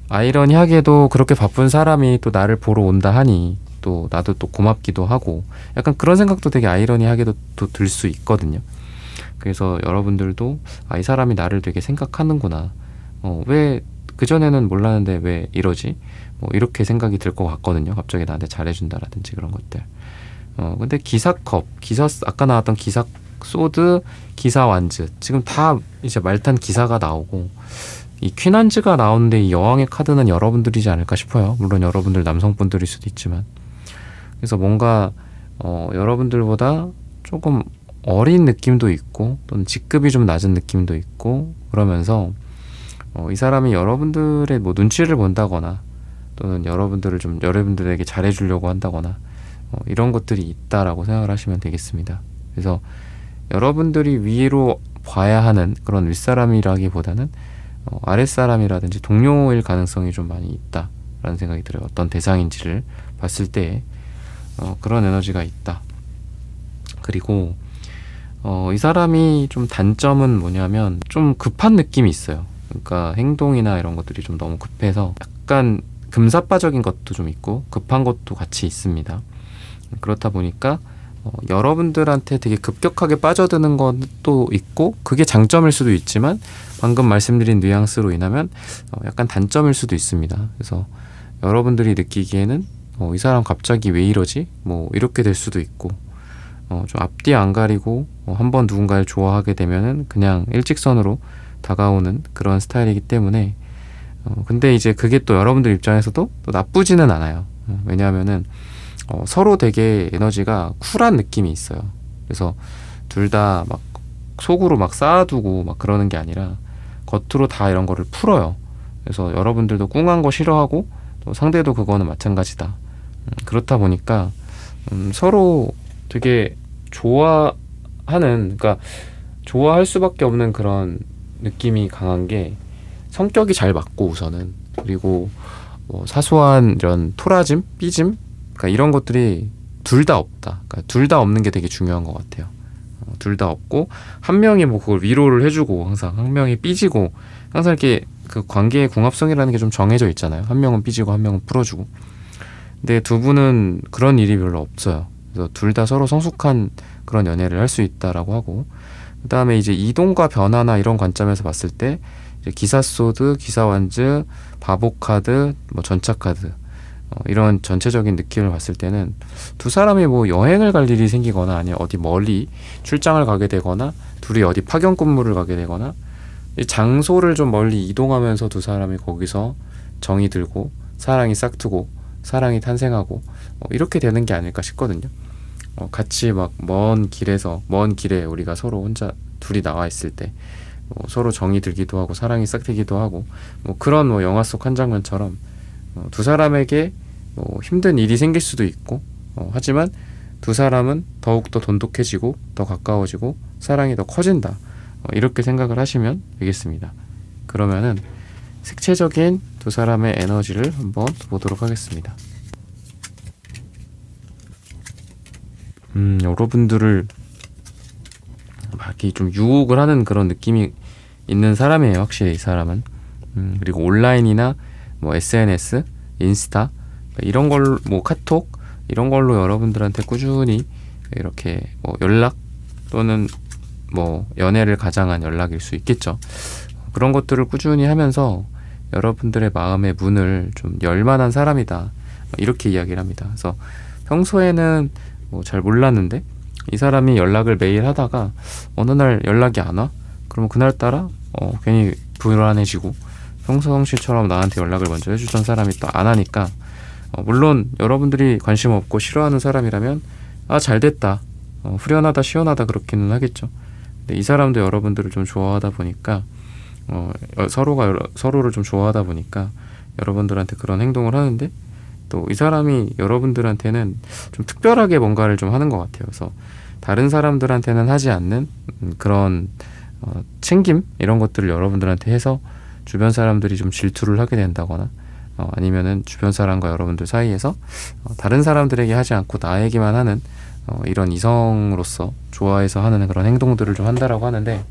아이러니하게도 그렇게 바쁜 사람이 또 나를 보러 온다 하니 또 나도 또 고맙기도 하고, 약간 그런 생각도 되게 아이러니하게도 또 들 수 있거든요. 그래서 여러분들도 이 사람이 나를 되게 생각하는구나, 왜 그전에는 몰랐는데 왜 이러지, 이렇게 생각이 들 것 같거든요. 갑자기 나한테 잘해준다라든지 그런 것들. 근데 기사컵, 아까 나왔던 기사 소드, 기사 완즈, 지금 다 이제 말탄 기사가 나오고 이 퀸한즈가 나오는데 이 여왕의 카드는 여러분들이지 않을까 싶어요. 물론 여러분들 남성분들일 수도 있지만. 그래서 뭔가 여러분들보다 조금 어린 느낌도 있고 또는 직급이 좀 낮은 느낌도 있고, 그러면서 이 사람이 여러분들의 눈치를 본다거나 또는 여러분들에게 잘해주려고 한다거나 이런 것들이 있다라고 생각을 하시면 되겠습니다. 그래서 여러분들이 위로 봐야 하는 그런 윗사람이라기보다는 아랫사람이라든지 동료일 가능성이 좀 많이 있다라는 생각이 들어요. 어떤 대상인지를 봤을 때 그런 에너지가 있다. 그리고 이 사람이 좀 단점은 뭐냐면 좀 급한 느낌이 있어요. 그러니까 행동이나 이런 것들이 좀 너무 급해서 약간 금사빠적인 것도 좀 있고 급한 것도 같이 있습니다. 그렇다 보니까 여러분들한테 되게 급격하게 빠져드는 것도 있고 그게 장점일 수도 있지만 방금 말씀드린 뉘앙스로 인하면 약간 단점일 수도 있습니다. 그래서 여러분들이 느끼기에는 이 사람 갑자기 왜 이러지? 뭐 이렇게 될 수도 있고 좀 앞뒤 안 가리고 한번 누군가를 좋아하게 되면은 그냥 일직선으로 다가오는 그런 스타일이기 때문에 근데 이제 그게 또 여러분들 입장에서도 또 나쁘지는 않아요. 왜냐하면은 서로 되게 에너지가 쿨한 느낌이 있어요. 그래서 둘 다 막 속으로 막 쌓아두고 막 그러는 게 아니라 겉으로 다 이런 거를 풀어요. 그래서 여러분들도 꿍한 거 싫어하고 또 상대도 그거는 마찬가지다. 그렇다 보니까 서로 되게 좋아하는, 그러니까 좋아할 수밖에 없는 그런 느낌이 강한 게 성격이 잘 맞고 우선은 그리고 뭐 사소한 이런 토라짐, 삐짐, 그러니까 이런 것들이 둘 다 없다. 그러니까 둘 다 없는 게 되게 중요한 것 같아요. 둘 다 없고 한 명이 뭐 그걸 위로를 해주고 항상 한 명이 삐지고 항상 이렇게 그 관계의 궁합성이라는 게 좀 정해져 있잖아요. 한 명은 삐지고 한 명은 풀어주고. 근데 두 분은 그런 일이 별로 없어요. 그래서 둘 다 서로 성숙한 그런 연애를 할 수 있다라고 하고 그 다음에 이제 이동과 변화나 이런 관점에서 봤을 때 이제 기사소드, 기사완즈, 바보카드, 뭐 전차카드 이런 전체적인 느낌을 봤을 때는 두 사람이 뭐 여행을 갈 일이 생기거나 아니면 어디 멀리 출장을 가게 되거나 둘이 어디 파견 근무를 가게 되거나 이 장소를 좀 멀리 이동하면서 두 사람이 거기서 정이 들고 사랑이 싹트고 사랑이 탄생하고 이렇게 되는 게 아닐까 싶거든요. 같이 막 먼 길에 우리가 서로 혼자 둘이 나와 있을 때 서로 정이 들기도 하고 사랑이 싹트기도 하고 그런 영화 속 한 장면처럼 두 사람에게 힘든 일이 생길 수도 있고 하지만 두 사람은 더욱더 돈독해지고 더 가까워지고 사랑이 더 커진다. 이렇게 생각을 하시면 되겠습니다. 그러면은 색채적인 두 사람의 에너지를 한번 보도록 하겠습니다. 여러분들을 막 이렇게 좀 유혹을 하는 그런 느낌이 있는 사람이에요. 확실히 이 사람은. 그리고 온라인이나 뭐 SNS, 인스타 이런 걸 뭐 카톡 이런 걸로 여러분들한테 꾸준히 이렇게 뭐 연락 또는 뭐 연애를 가장한 연락일 수 있겠죠. 그런 것들을 꾸준히 하면서 여러분들의 마음의 문을 좀 열 만한 사람이다. 이렇게 이야기를 합니다. 그래서 평소에는 뭐 잘 몰랐는데 이 사람이 연락을 매일 하다가 어느 날 연락이 안 와? 그러면 그날따라 괜히 불안해지고 평소 형식처럼 나한테 연락을 먼저 해주던 사람이 또 안 하니까 물론 여러분들이 관심 없고 싫어하는 사람이라면 잘됐다 후련하다 시원하다 그렇게는 하겠죠. 근데 이 사람도 여러분들을 좀 좋아하다 보니까 서로가 서로를 좀 좋아하다 보니까 여러분들한테 그런 행동을 하는데 또 이 사람이 여러분들한테는 좀 특별하게 뭔가를 좀 하는 것 같아요. 그래서 다른 사람들한테는 하지 않는 그런 챙김 이런 것들을 여러분들한테 해서 주변 사람들이 좀 질투를 하게 된다거나 아니면은 주변 사람과 여러분들 사이에서 다른 사람들에게 하지 않고 나에게만 하는 이런 이성으로서 좋아해서 하는 그런 행동들을 좀 한다라고 하는데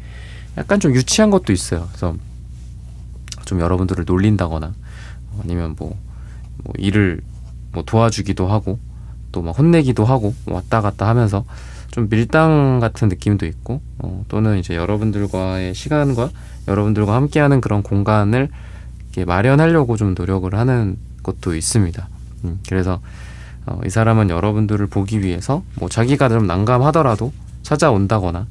약간 좀 유치한 것도 있어요. 그래서 좀 여러분들을 놀린다거나 아니면 뭐 일을 뭐 도와주기도 하고 또 막 혼내기도 하고 왔다 갔다 하면서 좀 밀당 같은 느낌도 있고 또는 이제 여러분들과의 시간과 여러분들과 함께하는 그런 공간을 이렇게 마련하려고 좀 노력을 하는 것도 있습니다. 그래서 이 사람은 여러분들을 보기 위해서 뭐 자기가 좀 난감하더라도 찾아온다거나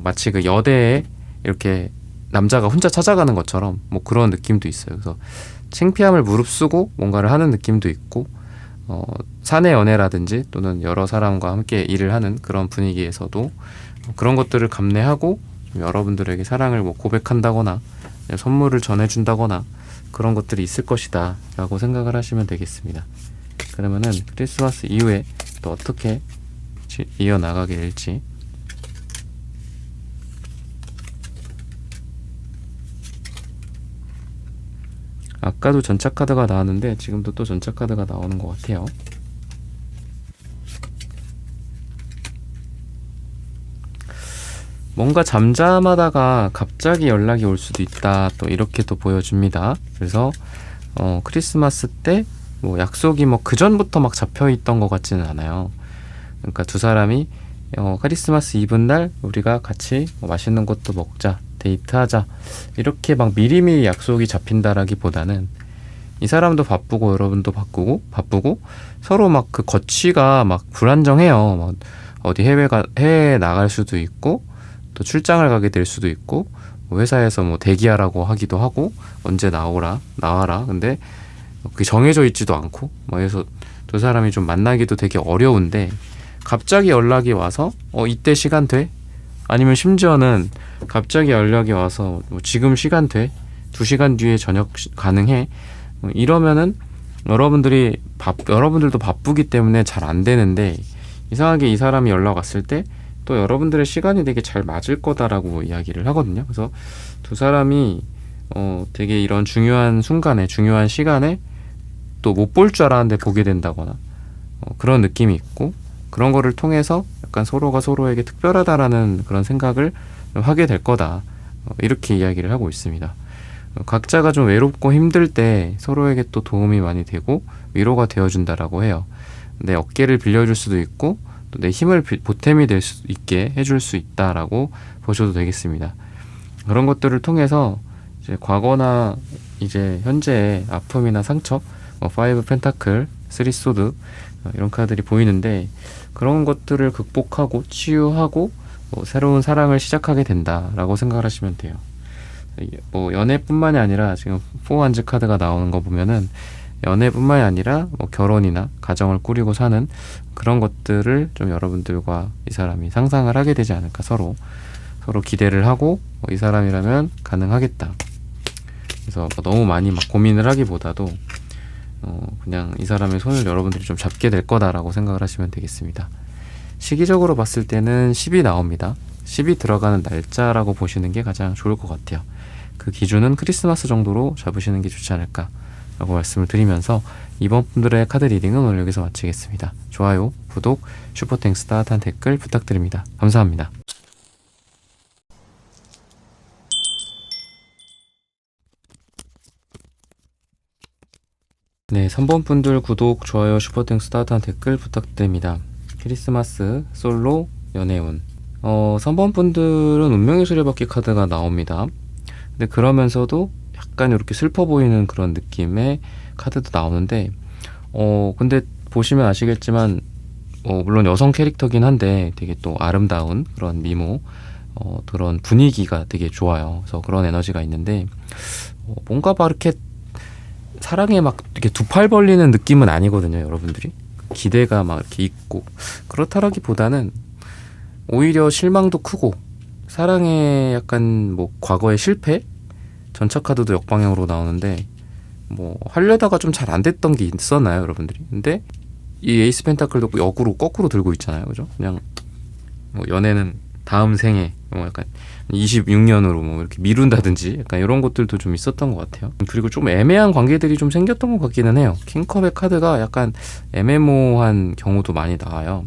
마치 그 여대에 이렇게 남자가 혼자 찾아가는 것처럼 뭐 그런 느낌도 있어요. 그래서 창피함을 무릅쓰고 뭔가를 하는 느낌도 있고 사내 연애라든지 또는 여러 사람과 함께 일을 하는 그런 분위기에서도 그런 것들을 감내하고 여러분들에게 사랑을 뭐 고백한다거나 선물을 전해준다거나 그런 것들이 있을 것이다 라고 생각을 하시면 되겠습니다. 그러면은 크리스마스 이후에 또 어떻게 이어나가게 될지 아까도 전차 카드가 나왔는데 지금도 또 전차 카드가 나오는 것 같아요. 뭔가 잠잠하다가 갑자기 연락이 올 수도 있다, 또 이렇게 또 보여줍니다. 그래서 크리스마스 때 뭐 약속이 뭐 그전부터 막 잡혀있던 것 같지는 않아요. 그러니까 두 사람이 크리스마스 이브 날 우리가 같이 뭐 맛있는 것도 먹자, 데이트하자, 이렇게 막 미리미리 약속이 잡힌다라기보다는 이 사람도 바쁘고 여러분도 바쁘고 서로 막 그 거취가 막 불안정해요. 막 어디 해외에 나갈 수도 있고, 또 출장을 가게 될 수도 있고, 뭐 회사에서 뭐 대기하라고 하기도 하고, 언제 나와라. 근데 그게 정해져 있지도 않고, 뭐 해서 두 사람이 좀 만나기도 되게 어려운데, 갑자기 연락이 와서 이때 시간 돼? 아니면 심지어는 갑자기 연락이 와서 뭐 지금 시간 돼? 2시간 뒤에 저녁 가능해? 이러면은 여러분들도 바쁘기 때문에 잘 안 되는데, 이상하게 이 사람이 연락 왔을 때 또 여러분들의 시간이 되게 잘 맞을 거다라고 이야기를 하거든요. 그래서 두 사람이 되게 이런 중요한 순간에, 중요한 시간에 또 못 볼 줄 알았는데 보게 된다거나 그런 느낌이 있고, 그런 거를 통해서 약간 서로가 서로에게 특별하다라는 그런 생각을 하게 될 거다, 이렇게 이야기를 하고 있습니다. 각자가 좀 외롭고 힘들 때 서로에게 또 도움이 많이 되고 위로가 되어준다라고 해요. 내 어깨를 빌려줄 수도 있고, 또 내 힘을 보탬이 될 수 있게 해줄 수 있다라고 보셔도 되겠습니다. 그런 것들을 통해서 이제 과거나 이제 현재의 아픔이나 상처, 5 펜타클, 3 소드, 이런 카드들이 보이는데, 그런 것들을 극복하고 치유하고 새로운 사랑을 시작하게 된다라고 생각을 하시면 돼요. 뭐 연애뿐만이 아니라 지금 4 원즈 카드가 나오는 거 보면은 연애뿐만이 아니라 뭐 결혼이나 가정을 꾸리고 사는 그런 것들을 좀 여러분들과 이 사람이 상상을 하게 되지 않을까. 서로 기대를 하고 이 사람이라면 가능하겠다. 그래서 너무 많이 막 고민을 하기보다도 그냥 이 사람의 손을 여러분들이 좀 잡게 될 거다라고 생각을 하시면 되겠습니다. 시기적으로 봤을 때는 10이 나옵니다. 10이 들어가는 날짜라고 보시는 게 가장 좋을 것 같아요. 그 기준은 크리스마스 정도로 잡으시는 게 좋지 않을까 라고 말씀을 드리면서, 이번 분들의 카드 리딩은 오늘 여기서 마치겠습니다. 좋아요, 구독, 슈퍼땡스, 따뜻한 댓글 부탁드립니다. 감사합니다. 네, 3번 분들 구독, 좋아요, 슈퍼땡스, 따뜻한 댓글 부탁드립니다. 크리스마스 솔로 연애운. 3번 분들은 운명의 수레바퀴 카드가 나옵니다. 근데 그러면서도 약간 이렇게 슬퍼 보이는 그런 느낌의 카드도 나오는데, 근데 보시면 아시겠지만 물론 여성 캐릭터긴 한데 되게 또 아름다운 그런 미모, 그런 분위기가 되게 좋아요. 그래서 그런 에너지가 있는데, 뭔가 막 이렇게 사랑에 막 이렇게 두 팔 벌리는 느낌은 아니거든요, 여러분들이. 기대가 막 이렇게 있고, 그렇다라기보다는 오히려 실망도 크고, 사랑에 약간 뭐 과거의 실패? 전차 카드도 역방향으로 나오는데, 뭐 하려다가 좀 잘 안 됐던 게 있었나요, 여러분들이? 근데 이 에이스 펜타클도 역으로 거꾸로 들고 있잖아요, 그죠? 그냥 뭐 연애는 다음 생에 뭐 약간 26년으로 뭐 이렇게 미룬다든지 약간 이런 것들도 좀 있었던 것 같아요. 그리고 좀 애매한 관계들이 좀 생겼던 것 같기는 해요. 킹컵의 카드가 약간 애매모호한 경우도 많이 나와요.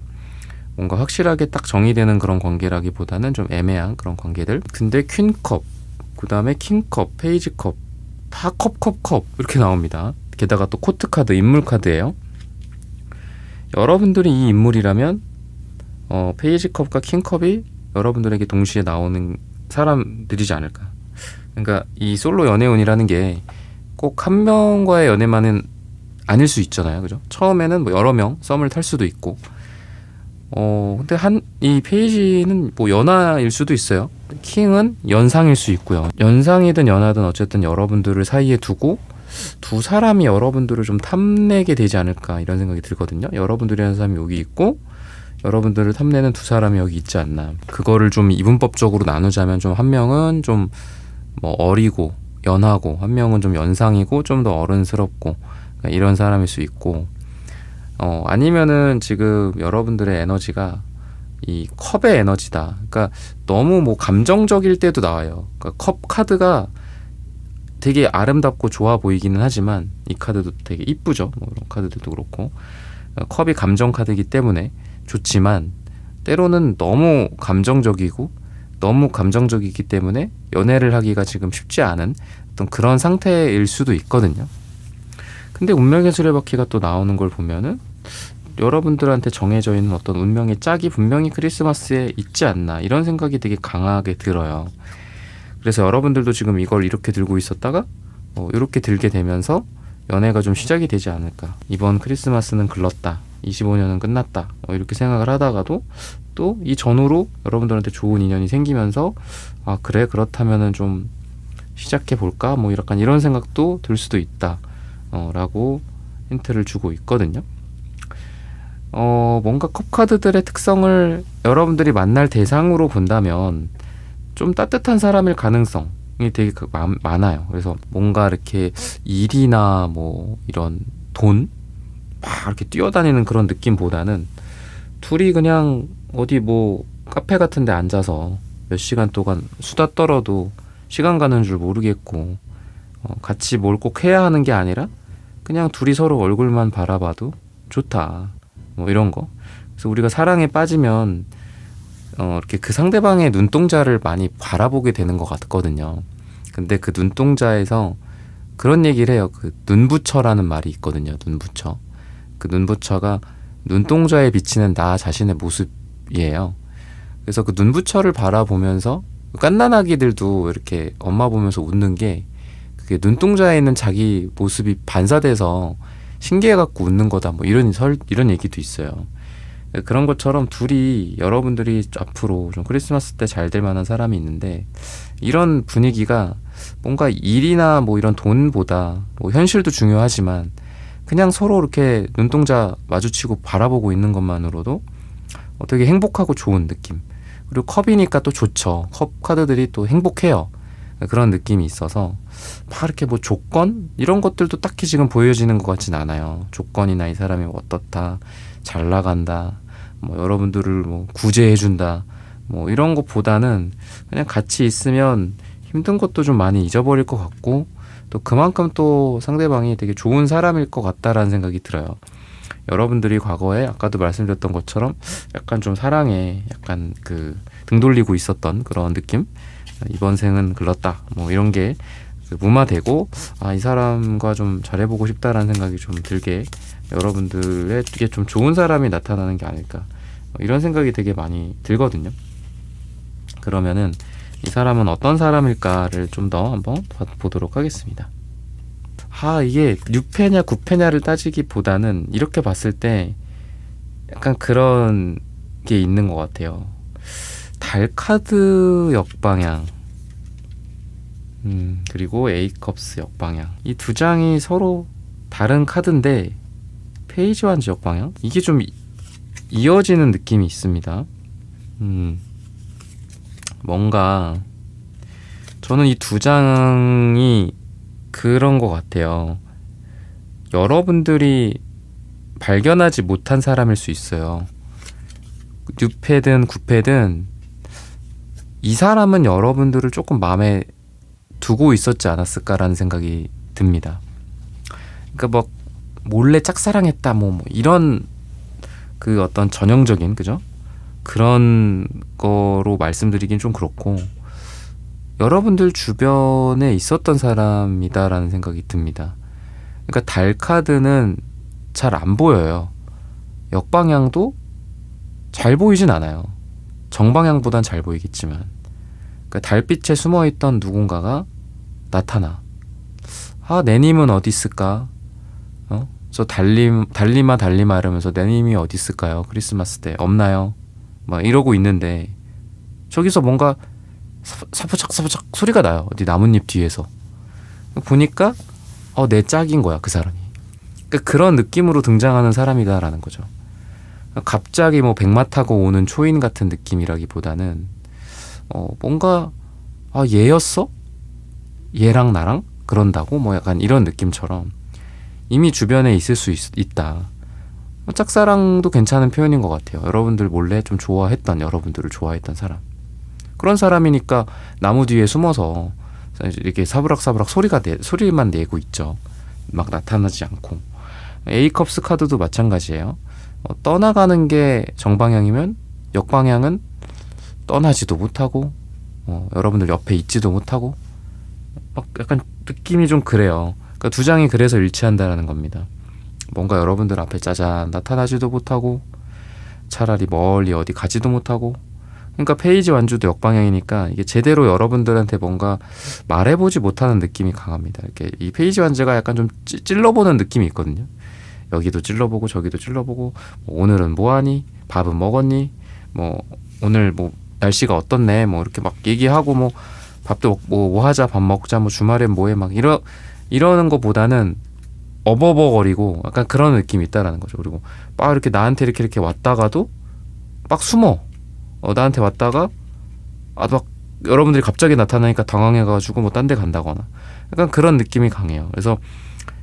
뭔가 확실하게 딱 정의되는 그런 관계라기보다는 좀 애매한 그런 관계들. 근데 퀸컵, 그 다음에 킹컵, 페이지컵, 다 컵 이렇게 나옵니다. 게다가 또 코트 카드, 인물 카드예요. 여러분들이 이 인물이라면 페이지컵과 킹컵이 여러분들에게 동시에 나오는 사람들이지 않을까. 그러니까 이 솔로 연애운이라는 게 꼭 한 명과의 연애만은 아닐 수 있잖아요, 그죠? 처음에는 뭐 여러 명 썸을 탈 수도 있고, 근데 이 페이지는 뭐 연하일 수도 있어요. 킹은 연상일 수 있고요. 연상이든 연하든 어쨌든 여러분들을 사이에 두고 두 사람이 여러분들을 좀 탐내게 되지 않을까, 이런 생각이 들거든요. 여러분들이라는 사람이 여기 있고, 여러분들을 탐내는 두 사람이 여기 있지 않나. 그거를 좀 이분법적으로 나누자면, 좀 한 명은 좀 뭐 어리고 연하고, 한 명은 좀 연상이고 좀 더 어른스럽고, 그러니까 이런 사람일 수 있고, 아니면은 지금 여러분들의 에너지가 이 컵의 에너지다. 그러니까 너무 뭐 감정적일 때도 나와요. 그러니까 컵 카드가 되게 아름답고 좋아 보이기는 하지만 이 카드도 되게 이쁘죠. 뭐 이런 카드들도 그렇고 컵이 감정 카드이기 때문에 좋지만 때로는 너무 감정적이기 때문에 연애를 하기가 지금 쉽지 않은 어떤 그런 상태일 수도 있거든요. 근데 운명의 수레바퀴가 또 나오는 걸 보면은 여러분들한테 정해져 있는 어떤 운명의 짝이 분명히 크리스마스에 있지 않나 이런 생각이 되게 강하게 들어요. 그래서 여러분들도 지금 이걸 이렇게 들고 있었다가 이렇게 들게 되면서 연애가 좀 시작이 되지 않을까. 이번 크리스마스는 글렀다. 25년은 끝났다. 이렇게 생각을 하다가도 또 이 전후로 여러분들한테 좋은 인연이 생기면서 아 그래 그렇다면은 좀 시작해 볼까 뭐 약간 이런 생각도 들 수도 있다 라고 힌트를 주고 있거든요. 뭔가 컵 카드들의 특성을 여러분들이 만날 대상으로 본다면 좀 따뜻한 사람일 가능성이 되게 많아요. 그래서 뭔가 이렇게 일이나 뭐 이런 돈 막 이렇게 뛰어다니는 그런 느낌보다는 둘이 그냥 어디 뭐 카페 같은 데 앉아서 몇 시간 동안 수다 떨어도 시간 가는 줄 모르겠고 같이 뭘 꼭 해야 하는 게 아니라 그냥 둘이 서로 얼굴만 바라봐도 좋다. 뭐 이런 거. 그래서 우리가 사랑에 빠지면 이렇게 그 상대방의 눈동자를 많이 바라보게 되는 것 같거든요. 근데 그 눈동자에서 그런 얘기를 해요. 그 눈부처라는 말이 있거든요. 눈부처. 그 눈부처가 눈동자에 비치는 나 자신의 모습이에요. 그래서 그 눈부처를 바라보면서 갓난아기들도 이렇게 엄마 보면서 웃는 게 그게 눈동자에 있는 자기 모습이 반사돼서 신기해갖고 웃는 거다. 뭐 이런 얘기도 있어요. 그런 것처럼 둘이 여러분들이 앞으로 좀 크리스마스 때 잘 될 만한 사람이 있는데 이런 분위기가 뭔가 일이나 뭐 이런 돈보다 뭐 현실도 중요하지만 그냥 서로 이렇게 눈동자 마주치고 바라보고 있는 것만으로도 되게 행복하고 좋은 느낌. 그리고 컵이니까 또 좋죠. 컵 카드들이 또 행복해요. 그런 느낌이 있어서 막 이렇게 뭐 조건 이런 것들도 딱히 지금 보여지는 것 같진 않아요. 조건이나 이 사람이 어떻다, 잘 나간다, 뭐 여러분들을 뭐 구제해준다, 뭐 이런 것보다는 그냥 같이 있으면 힘든 것도 좀 많이 잊어버릴 것 같고 또 그만큼 또 상대방이 되게 좋은 사람일 것 같다라는 생각이 들어요. 여러분들이 과거에 아까도 말씀드렸던 것처럼 약간 좀 사랑에 약간 그 등 돌리고 있었던 그런 느낌, 이번 생은 글렀다 뭐 이런 게 무마되고 아 이 사람과 좀 잘해보고 싶다라는 생각이 좀 들게 여러분들에게 좀 좋은 사람이 나타나는 게 아닐까 이런 생각이 되게 많이 들거든요. 그러면은 이 사람은 어떤 사람일까를 좀 더 한번 보도록 하겠습니다. 이게 6패냐 9패냐를 따지기보다는 이렇게 봤을 때 약간 그런 게 있는 것 같아요. 달카드 역방향 그리고 에이컵스 역방향, 이 두 장이 서로 다른 카드인데 페이지 완즈 역방향, 이게 좀 이어지는 느낌이 있습니다. 뭔가 저는 이 두 장이 그런 것 같아요. 여러분들이 발견하지 못한 사람일 수 있어요. 6패든 9패든 이 사람은 여러분들을 조금 마음에 두고 있었지 않았을까라는 생각이 듭니다. 그러니까 뭐 몰래 짝사랑했다 뭐 이런 그 어떤 전형적인 그죠? 그런 거로 말씀드리긴 좀 그렇고 여러분들 주변에 있었던 사람이다라는 생각이 듭니다. 그러니까 달 카드는 잘 안 보여요. 역방향도 잘 보이진 않아요. 정방향보단 잘 보이겠지만 그러니까 달빛에 숨어있던 누군가가 나타나. 내 님은 어디 있을까? 저 달리마 이러면서 내 님이 어디 있을까요? 크리스마스 때 없나요? 막 이러고 있는데 저기서 뭔가 사부작 소리가 나요. 어디 나뭇잎 뒤에서. 보니까 내 짝인 거야 그 사람이. 그러니까 그런 느낌으로 등장하는 사람이다라는 거죠. 갑자기 뭐 백마 타고 오는 초인 같은 느낌이라기보다는 뭔가 얘였어? 얘랑 나랑 그런다고 뭐 약간 이런 느낌처럼 이미 주변에 있을 수 있다. 짝사랑도 괜찮은 표현인 것 같아요. 여러분들 몰래 좀 여러분들을 좋아했던 사람, 그런 사람이니까 나무 뒤에 숨어서 이렇게 사부락사부락 소리만 내고 있죠. 막 나타나지 않고. A컵스 카드도 마찬가지예요. 떠나가는 게 정방향이면 역방향은 떠나지도 못하고 여러분들 옆에 있지도 못하고 막 약간 느낌이 좀 그래요. 그러니까 두 장이 그래서 일치한다라는 겁니다. 뭔가 여러분들 앞에 짜잔 나타나지도 못하고 차라리 멀리 어디 가지도 못하고, 그러니까 페이지 완주도 역방향이니까 이게 제대로 여러분들한테 뭔가 말해보지 못하는 느낌이 강합니다. 이렇게 이 페이지 완주가 약간 좀 찔러보는 느낌이 있거든요. 여기도 찔러보고 저기도 찔러보고, 뭐 오늘은 뭐하니? 밥은 먹었니? 뭐 오늘 뭐 날씨가 어떻네? 뭐 이렇게 막 얘기하고, 뭐 밥도 먹고 뭐 하자, 밥 먹자, 뭐 주말엔 뭐해, 막 이러는 것보다는 어버버거리고 약간 그런 느낌이 있다라는 거죠. 그리고 막 이렇게 나한테 이렇게 왔다가도 막 숨어. 나한테 왔다가 막 여러분들이 갑자기 나타나니까 당황해가지고 뭐 딴 데 간다거나 약간 그런 느낌이 강해요. 그래서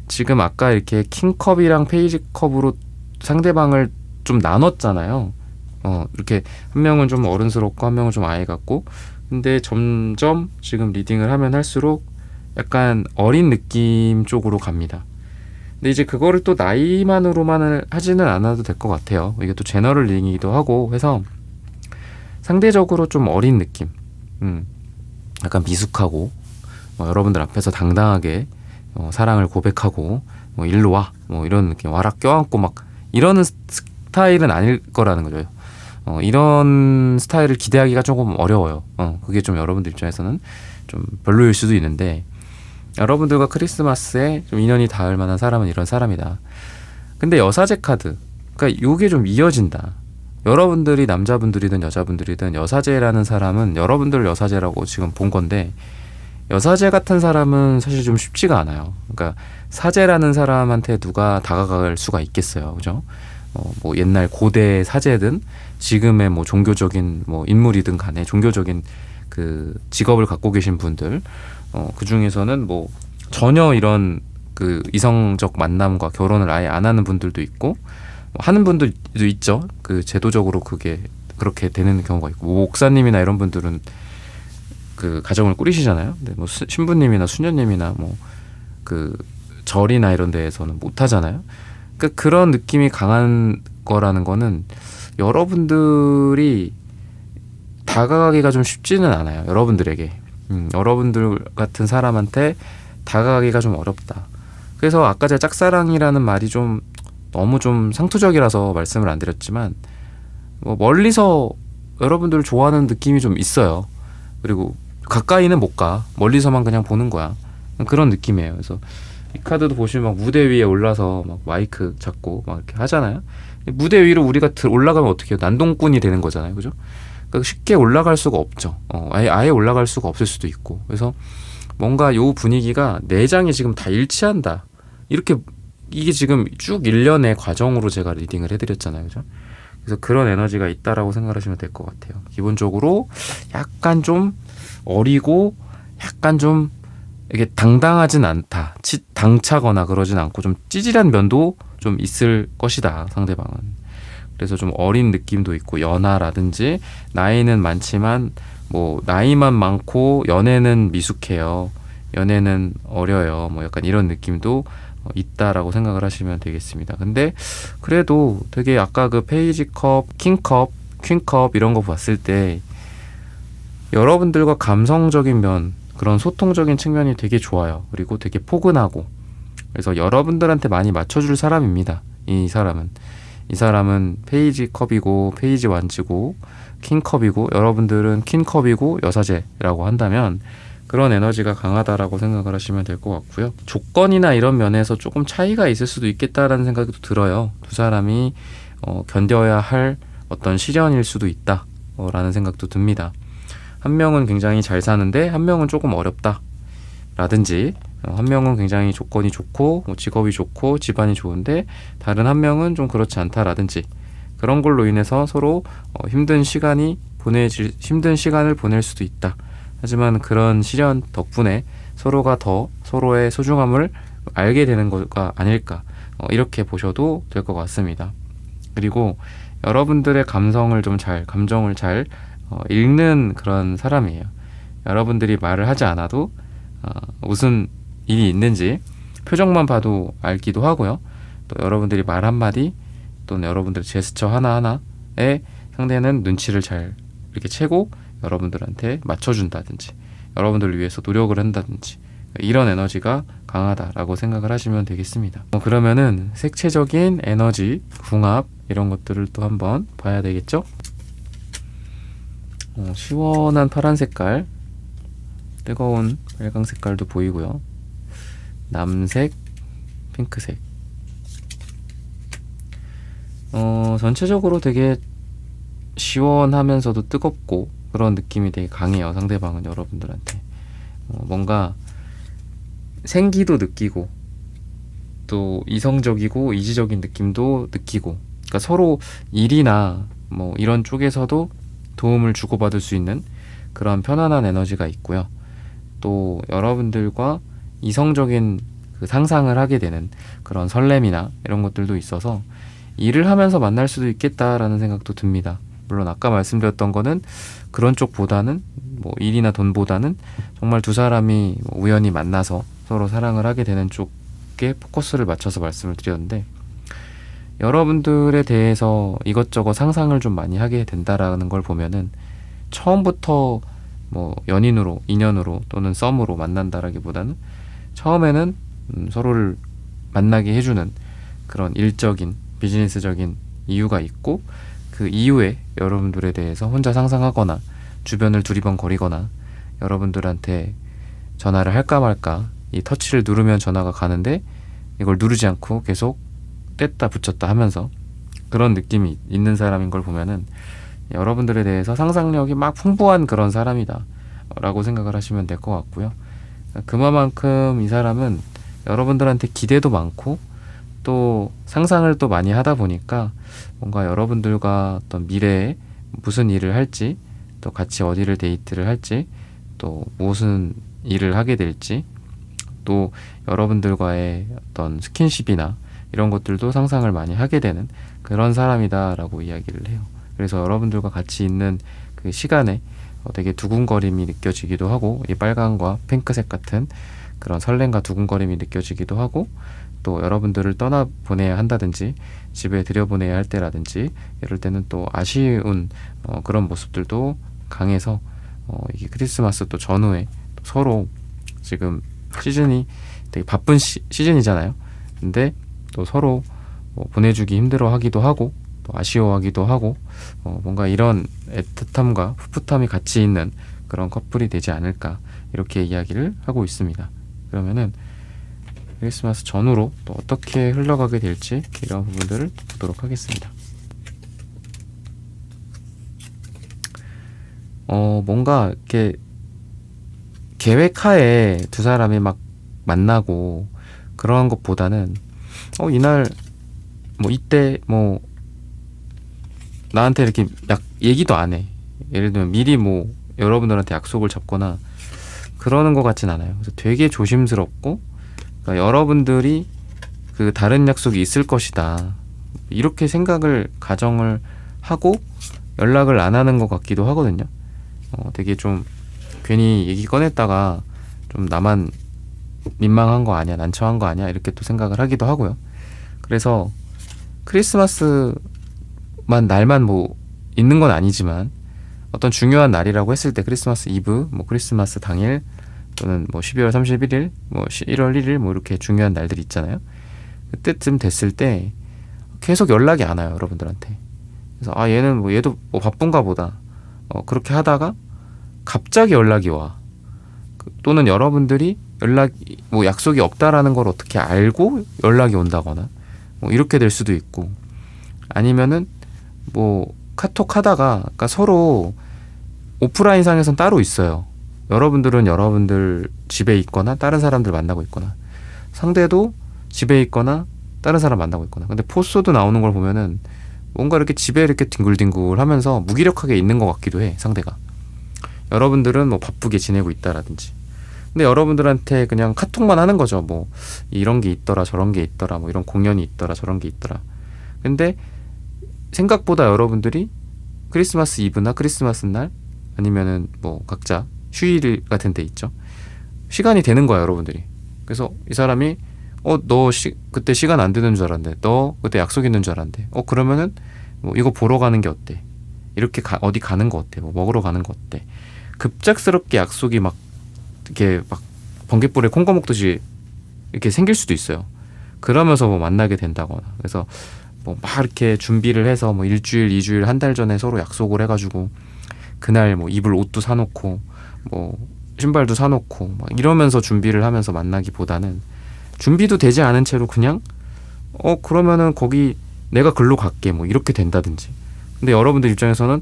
지금 아까 이렇게 킹컵이랑 페이지컵으로 상대방을 좀 나눴잖아요. 이렇게 한 명은 좀 어른스럽고 한 명은 좀 아이 같고, 근데 점점 지금 리딩을 하면 할수록 약간 어린 느낌 쪽으로 갑니다. 근데 이제 그거를 또 나이만으로만 하지는 않아도 될 것 같아요. 이게 또 제너럴 리딩이기도 하고 해서 상대적으로 좀 어린 느낌, 약간 미숙하고, 여러분들 앞에서 당당하게 사랑을 고백하고, 뭐 일로 와, 뭐 이런 느낌, 와라 껴안고 막 이러는 스타일은 아닐 거라는 거죠. 이런 스타일을 기대하기가 조금 어려워요. 그게 좀 여러분들 입장에서는 좀 별로일 수도 있는데, 여러분들과 크리스마스에 좀 인연이 닿을 만한 사람은 이런 사람이다. 근데 여사제 카드, 그러니까 요게 좀 이어진다. 여러분들이 남자분들이든 여자분들이든 여사제라는 사람은 여러분들 여사제라고 지금 본 건데, 여사제 같은 사람은 사실 좀 쉽지가 않아요. 그러니까 사제라는 사람한테 누가 다가갈 수가 있겠어요, 그죠? 뭐 옛날 고대 사제든 지금의 뭐 종교적인 뭐 인물이든 간에 종교적인 그 직업을 갖고 계신 분들, 그 중에서는 뭐 전혀 이런 그 이성적 만남과 결혼을 아예 안 하는 분들도 있고, 하는 분들도 있죠. 그 제도적으로 그게 그렇게 되는 경우가 있고, 뭐 목사님이나 이런 분들은 그 가정을 꾸리시잖아요. 근데 뭐 신부님이나 수녀님이나 뭐 그 절이나 이런 데에서는 못 하잖아요. 그러니까 그런 느낌이 강한 거라는 거는 여러분들이 다가가기가 좀 쉽지는 않아요. 여러분들에게. 여러분들 같은 사람한테 다가가기가 좀 어렵다. 그래서 아까 제가 짝사랑이라는 말이 좀 너무 좀 상투적이라서 말씀을 안 드렸지만, 뭐 멀리서 여러분들을 좋아하는 느낌이 좀 있어요. 그리고 가까이는 못 가. 멀리서만 그냥 보는 거야. 그런 느낌이에요. 그래서 이 카드도 보시면 막 무대 위에 올라서 막 마이크 잡고 막 이렇게 하잖아요. 무대 위로 우리가 올라가면 어떻게 해요? 난동꾼이 되는 거잖아요. 그죠? 그러니까 쉽게 올라갈 수가 없죠. 아예 올라갈 수가 없을 수도 있고. 그래서 뭔가 요 분위기가 네 장이 지금 다 일치한다. 이렇게 이게 지금 쭉 1년의 과정으로 제가 리딩을 해드렸잖아요. 그죠? 그래서 그런 에너지가 있다라고 생각하시면 될 것 같아요. 기본적으로 약간 좀 어리고 약간 좀 이게 당당하진 않다. 당차거나 그러진 않고 좀 찌질한 면도 좀 있을 것이다, 상대방은. 그래서 좀 어린 느낌도 있고, 연하라든지 나이는 많지만 뭐 나이만 많고 연애는 미숙해요. 연애는 어려요. 뭐 약간 이런 느낌도 있다라고 생각을 하시면 되겠습니다. 근데 그래도 되게 아까 그 페이지컵, 킹컵, 퀸컵 이런 거 봤을 때 여러분들과 감성적인 면, 그런 소통적인 측면이 되게 좋아요. 그리고 되게 포근하고, 그래서 여러분들한테 많이 맞춰줄 사람입니다. 이 사람은 페이지 컵이고 페이지 완지고 킹컵이고, 여러분들은 퀸컵이고 여사제라고 한다면 그런 에너지가 강하다라고 생각을 하시면 될 것 같고요. 조건이나 이런 면에서 조금 차이가 있을 수도 있겠다라는 생각도 들어요. 두 사람이 견뎌야 할 어떤 시련일 수도 있다라는 생각도 듭니다. 한 명은 굉장히 잘 사는데 한 명은 조금 어렵다 라든지, 한 명은 굉장히 조건이 좋고 직업이 좋고 집안이 좋은데 다른 한 명은 좀 그렇지 않다라든지, 그런 걸로 인해서 서로 힘든 시간을 보낼 수도 있다. 하지만 그런 시련 덕분에 서로가 더 서로의 소중함을 알게 되는 것가 아닐까, 이렇게 보셔도 될 것 같습니다. 그리고 여러분들의 감정을 잘 읽는 그런 사람이에요. 여러분들이 말을 하지 않아도 무슨 일이 있는지 표정만 봐도 알기도 하고요. 또 여러분들이 말 한마디 또는 여러분들의 제스처 하나하나에 상대는 눈치를 잘 이렇게 채고 여러분들한테 맞춰준다든지 여러분들을 위해서 노력을 한다든지 이런 에너지가 강하다라고 생각을 하시면 되겠습니다. 그러면은 색채적인 에너지, 궁합 이런 것들을 또 한번 봐야 되겠죠? 시원한 파란 색깔, 뜨거운 빨강 색깔도 보이고요. 남색, 핑크색. 전체적으로 되게 시원하면서도 뜨겁고 그런 느낌이 되게 강해요. 상대방은 여러분들한테. 뭔가 생기도 느끼고 또 이성적이고 이지적인 느낌도 느끼고, 그러니까 서로 일이나 뭐 이런 쪽에서도 도움을 주고받을 수 있는 그런 편안한 에너지가 있고요. 또 여러분들과 이성적인 그 상상을 하게 되는 그런 설렘이나 이런 것들도 있어서 일을 하면서 만날 수도 있겠다라는 생각도 듭니다. 물론 아까 말씀드렸던 거는 그런 쪽보다는 뭐 일이나 돈보다는 정말 두 사람이 뭐 우연히 만나서 서로 사랑을 하게 되는 쪽에 포커스를 맞춰서 말씀을 드렸는데, 여러분들에 대해서 이것저것 상상을 좀 많이 하게 된다라는 걸 보면은 처음부터 뭐 연인으로, 인연으로 또는 썸으로 만난다라기보다는 처음에는 서로를 만나게 해주는 그런 일적인 비즈니스적인 이유가 있고, 그 이후에 여러분들에 대해서 혼자 상상하거나 주변을 두리번거리거나 여러분들한테 전화를 할까 말까, 이 터치를 누르면 전화가 가는데 이걸 누르지 않고 계속 뗐다 붙였다 하면서 그런 느낌이 있는 사람인 걸 보면은 여러분들에 대해서 상상력이 막 풍부한 그런 사람이다 라고 생각을 하시면 될 것 같고요. 그만큼 이 사람은 여러분들한테 기대도 많고 또 상상을 또 많이 하다 보니까 뭔가 여러분들과 어떤 미래에 무슨 일을 할지, 또 같이 어디를 데이트를 할지, 또 무슨 일을 하게 될지, 또 여러분들과의 어떤 스킨십이나 이런 것들도 상상을 많이 하게 되는 그런 사람이다 라고 이야기를 해요. 그래서 여러분들과 같이 있는 그 시간에 되게 두근거림이 느껴지기도 하고, 이 빨강과 핑크색 같은 그런 설렘과 두근거림이 느껴지기도 하고, 또 여러분들을 떠나보내야 한다든지 집에 들여보내야 할 때라든지 이럴 때는 또 아쉬운 그런 모습들도 강해서 이게 크리스마스 또 전후에 또 서로 지금 시즌이 되게 바쁜 시즌이잖아요. 근데 또 서로 보내주기 힘들어 하기도 하고 또 아쉬워하기도 하고 뭔가 이런 애틋함과 풋풋함이 같이 있는 그런 커플이 되지 않을까, 이렇게 이야기를 하고 있습니다. 그러면은 크리스마스 전후로 또 어떻게 흘러가게 될지 이런 부분들을 보도록 하겠습니다. 뭔가 이렇게 계획하에 두 사람이 막 만나고 그러한 것보다는 이날 뭐 이때 뭐 나한테 이렇게 얘기도 안 해. 예를 들면 미리 뭐 여러분들한테 약속을 잡거나 그러는 것 같진 않아요. 그래서 되게 조심스럽고, 그러니까 여러분들이 그 다른 약속이 있을 것이다 이렇게 생각을 가정을 하고 연락을 안 하는 것 같기도 하거든요. 되게 좀 괜히 얘기 꺼냈다가 좀 나만 민망한 거 아니야, 난처한 거 아니야 이렇게 또 생각을 하기도 하고요. 그래서 크리스마스만 날만 뭐 있는 건 아니지만 어떤 중요한 날이라고 했을 때 크리스마스 이브, 뭐 크리스마스 당일 또는 뭐 12월 31일, 뭐 1월 1일 뭐 이렇게 중요한 날들이 있잖아요. 그때쯤 됐을 때 계속 연락이 안 와요, 여러분들한테. 그래서 얘는 뭐 얘도 뭐 바쁜가 보다. 그렇게 하다가 갑자기 연락이 와. 또는 여러분들이 뭐 약속이 없다라는 걸 어떻게 알고 연락이 온다거나 뭐 이렇게 될 수도 있고, 아니면은 뭐 카톡 하다가, 그러니까 서로 오프라인 상에선 따로 있어요. 여러분들은 여러분들 집에 있거나 다른 사람들 만나고 있거나, 상대도 집에 있거나 다른 사람 만나고 있거나. 근데 포스도 나오는 걸 보면은 뭔가 이렇게 집에 이렇게 뒹굴뒹굴 하면서 무기력하게 있는 것 같기도 해, 상대가. 여러분들은 뭐 바쁘게 지내고 있다라든지. 근데 여러분들한테 그냥 카톡만 하는 거죠. 뭐 이런 게 있더라, 저런 게 있더라, 뭐 이런 공연이 있더라, 저런 게 있더라. 근데 생각보다 여러분들이 크리스마스 이브나 크리스마스 날, 아니면은 뭐 각자 휴일 같은 데 있죠. 시간이 되는 거야, 여러분들이. 그래서 이 사람이 너 그때 시간 안 되는 줄 알았는데, 너 그때 약속 있는 줄 알았는데, 그러면은 뭐 이거 보러 가는 게 어때? 이렇게 어디 가는 거 어때? 뭐 먹으러 가는 거 어때? 급작스럽게 약속이 막 이렇게 막 번갯불에 콩거 먹듯이 이렇게 생길 수도 있어요. 그러면서 뭐 만나게 된다거나. 그래서 뭐 막 이렇게 준비를 해서 뭐 일주일, 2주일, 한 달 전에 서로 약속을 해가지고 그날 뭐 입을 옷도 사놓고 뭐 신발도 사놓고 막 이러면서 준비를 하면서 만나기보다는 준비도 되지 않은 채로 그냥 그러면은 거기 내가 글로 갈게 뭐 이렇게 된다든지. 근데 여러분들 입장에서는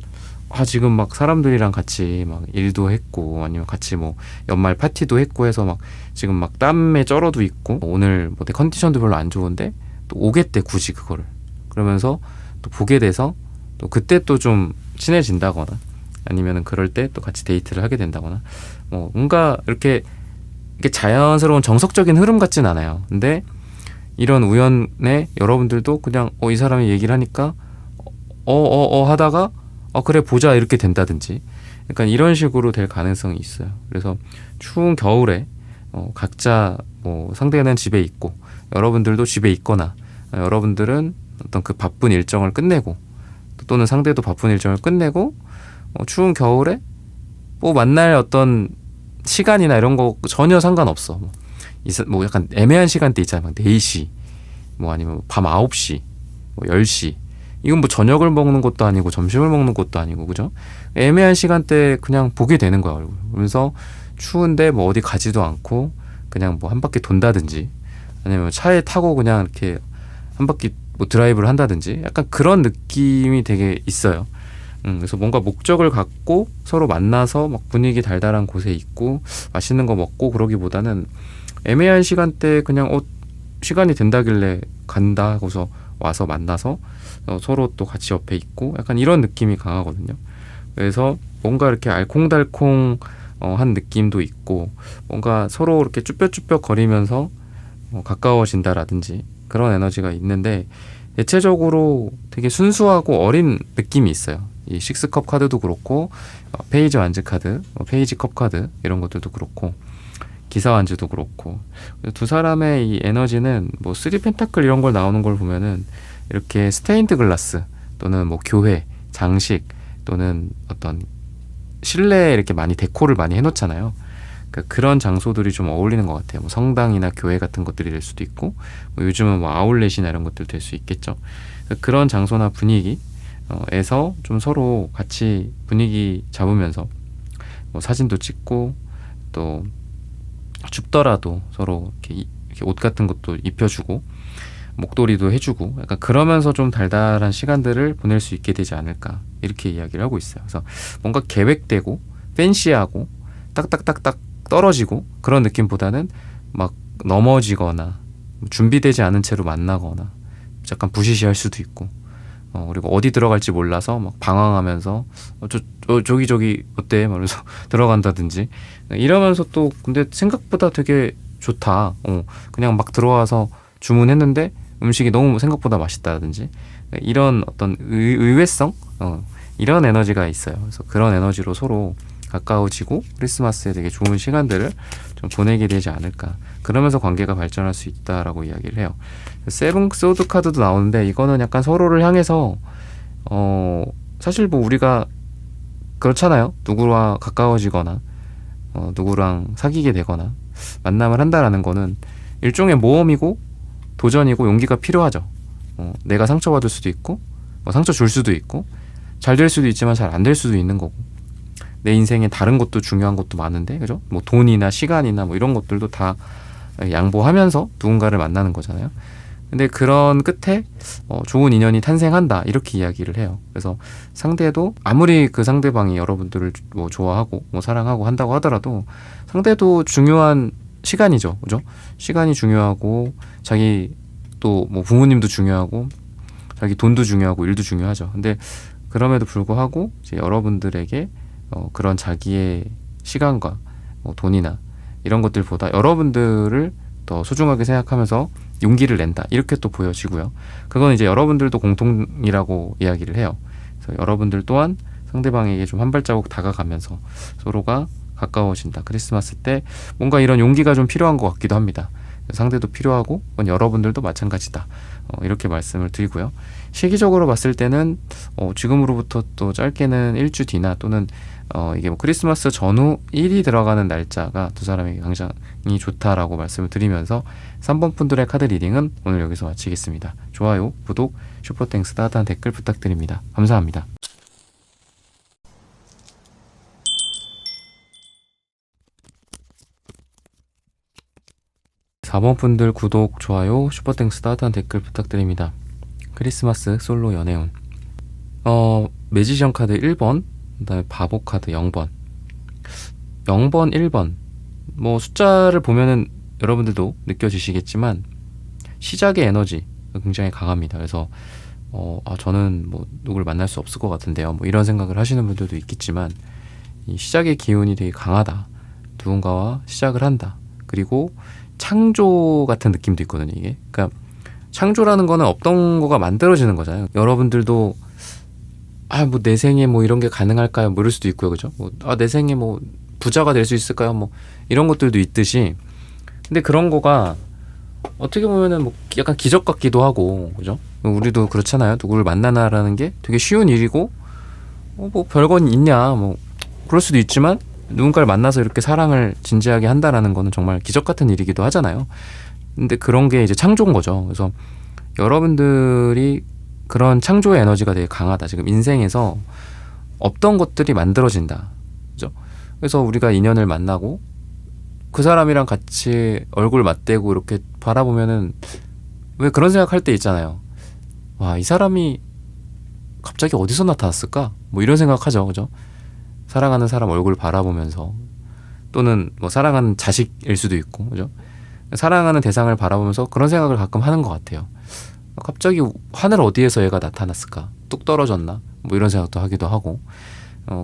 지금 막 사람들이랑 같이 막 일도 했고 아니면 같이 뭐 연말 파티도 했고 해서 막 지금 막 땀에 쩔어도 있고 오늘 뭐 내 컨디션도 별로 안 좋은데 또 오겠대 굳이 그거를. 그러면서 또 보게 돼서 또 그때 또 좀 친해진다거나 아니면은 그럴 때 또 같이 데이트를 하게 된다거나 뭐 뭔가 이렇게 자연스러운 정석적인 흐름 같진 않아요. 근데 이런 우연에 여러분들도 그냥 이 사람이 얘기를 하니까 하다가 그래 보자 이렇게 된다든지 약간 이런 식으로 될 가능성이 있어요. 그래서 추운 겨울에 각자 뭐 상대는 집에 있고 여러분들도 집에 있거나 여러분들은 어떤 그 바쁜 일정을 끝내고 또는 상대도 바쁜 일정을 끝내고 추운 겨울에 뭐 만날 어떤 시간이나 이런 거 전혀 상관없어. 뭐 약간 애매한 시간대 있잖아요. 막 4시 뭐 아니면 밤 9시 뭐 10시 이건 뭐 저녁을 먹는 것도 아니고 점심을 먹는 것도 아니고 그죠? 애매한 시간대 그냥 보게 되는 거야 얼굴. 그러면서 추운데 뭐 어디 가지도 않고 그냥 뭐 한 바퀴 돈다든지 아니면 차에 타고 그냥 이렇게 한 바퀴 뭐 드라이브를 한다든지 약간 그런 느낌이 되게 있어요. 그래서 뭔가 목적을 갖고 서로 만나서 막 분위기 달달한 곳에 있고 맛있는 거 먹고 그러기보다는 애매한 시간대에 그냥 시간이 된다길래 간다 하고서 와서 만나서 서로 또 같이 옆에 있고 약간 이런 느낌이 강하거든요. 그래서 뭔가 이렇게 알콩달콩 한 느낌도 있고 뭔가 서로 이렇게 쭈뼛쭈뼛 거리면서 가까워진다라든지 그런 에너지가 있는데 대체적으로 되게 순수하고 어린 느낌이 있어요. 이 식스컵 카드도 그렇고 페이지 완즈 카드, 페이지 컵 카드 이런 것들도 그렇고 기사 완즈도 그렇고 두 사람의 이 에너지는 뭐 3펜타클 이런 걸 나오는 걸 보면은 이렇게 스테인드 글라스 또는 뭐 교회, 장식 또는 어떤 실내에 이렇게 많이 데코를 많이 해놓잖아요. 그러니까 그런 장소들이 좀 어울리는 것 같아요. 뭐 성당이나 교회 같은 것들이 될 수도 있고 뭐 요즘은 뭐 아울렛이나 이런 것들 될 수 있겠죠. 그런 장소나 분위기에서 좀 서로 같이 분위기 잡으면서 뭐 사진도 찍고 또 춥더라도 서로 이렇게 옷 같은 것도 입혀주고 목도리도 해주고 약간 그러면서 좀 달달한 시간들을 보낼 수 있게 되지 않을까 이렇게 이야기를 하고 있어요. 그래서 뭔가 계획되고 팬시하고 딱딱딱딱 떨어지고 그런 느낌보다는 막 넘어지거나 준비되지 않은 채로 만나거나 약간 부시시할 수도 있고 그리고 어디 들어갈지 몰라서 막 방황하면서 저기 어때? 말면서 들어간다든지 이러면서 또 근데 생각보다 되게 좋다. 그냥 막 들어와서 주문했는데 음식이 너무 생각보다 맛있다든지 이런 어떤 의외성 이런 에너지가 있어요. 그래서 그런 에너지로 서로 가까워지고 크리스마스에 되게 좋은 시간들을 좀 보내게 되지 않을까. 그러면서 관계가 발전할 수 있다라고 이야기를 해요. 세븐 소드 카드도 나오는데 이거는 약간 서로를 향해서 사실 뭐 우리가 그렇잖아요. 누구와 가까워지거나 누구랑 사귀게 되거나 만남을 한다라는 거는 일종의 모험이고 도전이고 용기가 필요하죠. 내가 상처받을 수도 있고 상처 줄 수도 있고 잘 될 수도 있지만 잘 안 될 수도 있는 거고 내 인생에 다른 것도 중요한 것도 많은데 그죠? 뭐 돈이나 시간이나 뭐 이런 것들도 다 양보하면서 누군가를 만나는 거잖아요. 근데 그런 끝에 좋은 인연이 탄생한다 이렇게 이야기를 해요. 그래서 상대도 아무리 그 상대방이 여러분들을 뭐 좋아하고 뭐 사랑하고 한다고 하더라도 상대도 중요한 시간이죠. 그죠? 시간이 중요하고 자기 또 뭐 부모님도 중요하고 자기 돈도 중요하고 일도 중요하죠. 근데 그럼에도 불구하고 이제 여러분들에게 그런 자기의 시간과 돈이나 이런 것들보다 여러분들을 더 소중하게 생각하면서 용기를 낸다 이렇게 또 보여지고요. 그건 이제 여러분들도 공통이라고 이야기를 해요. 그래서 여러분들 또한 상대방에게 좀 한 발자국 다가가면서 서로가 가까워진다. 크리스마스 때 뭔가 이런 용기가 좀 필요한 것 같기도 합니다. 상대도 필요하고 여러분들도 마찬가지다. 이렇게 말씀을 드리고요. 시기적으로 봤을 때는 지금으로부터 또 짧게는 일주 뒤나 또는 이게 뭐 크리스마스 전후 1이 들어가는 날짜가 두 사람에게 굉장히 좋다라고 말씀을 드리면서 3번 분들의 카드 리딩은 오늘 여기서 마치겠습니다. 좋아요, 구독, 슈퍼땡스, 따뜻한 댓글 부탁드립니다. 감사합니다. (4번) 분들 구독, 좋아요, 슈퍼땡스, 따뜻한 댓글 부탁드립니다. 크리스마스 솔로 연애운. 매지션 카드 1번, 그 다음에 바보 카드 0번. 0번, 1번. 뭐 숫자를 보면은 여러분들도 느껴지시겠지만 시작의 에너지 굉장히 강합니다. 그래서 저는 뭐 누굴 만날 수 없을 것 같은데요. 뭐 이런 생각을 하시는 분들도 있겠지만 이 시작의 기운이 되게 강하다. 누군가와 시작을 한다. 그리고 창조 같은 느낌도 있거든요, 이게. 그러니까 창조라는 거는 없던 거가 만들어지는 거잖아요. 여러분들도 뭐 내 생에 뭐 이런 게 가능할까요? 뭐 이럴 수도 있고요, 그죠? 내 생에 뭐 부자가 될 수 있을까요? 뭐 이런 것들도 있듯이. 근데 그런 거가 어떻게 보면은 뭐 약간 기적 같기도 하고, 그죠? 우리도 그렇잖아요. 누구를 만나라는 게 되게 쉬운 일이고, 뭐 별건 있냐, 뭐 그럴 수도 있지만 누군가를 만나서 이렇게 사랑을 진지하게 한다라는 거는 정말 기적 같은 일이기도 하잖아요. 근데 그런 게 이제 창조인 거죠. 그래서 여러분들이 그런 창조의 에너지가 되게 강하다. 지금 인생에서 없던 것들이 만들어진다. 그죠? 그래서 우리가 인연을 만나고 그 사람이랑 같이 얼굴 맞대고 이렇게 바라보면은 왜 그런 생각할 때 있잖아요. 와, 이 사람이 갑자기 어디서 나타났을까? 뭐 이런 생각하죠. 그죠? 사랑하는 사람 얼굴 바라보면서, 또는 뭐 사랑하는 자식일 수도 있고, 그죠? 사랑하는 대상을 바라보면서 그런 생각을 가끔 하는 것 같아요. 갑자기 하늘 어디에서 얘가 나타났을까? 뚝 떨어졌나? 뭐 이런 생각도 하기도 하고.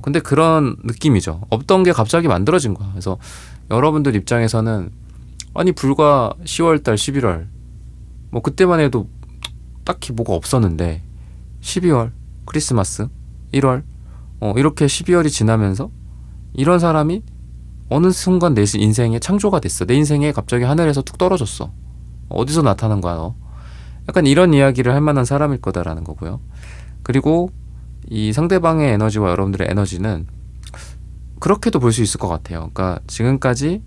근데 그런 느낌이죠. 없던 게 갑자기 만들어진 거야. 그래서 여러분들 입장에서는 아니 불과 10월달 11월 뭐 그때만 해도 딱히 뭐가 없었는데 12월 크리스마스 1월 이렇게 12월이 지나면서 이런 사람이 어느 순간 내 인생에 창조가 됐어. 내 인생에 갑자기 하늘에서 툭 떨어졌어. 어디서 나타난 거야 너? 약간 이런 이야기를 할 만한 사람일 거다라는 거고요. 그리고 이 상대방의 에너지와 여러분들의 에너지는 그렇게도 볼 수 있을 것 같아요. 그러니까 지금까지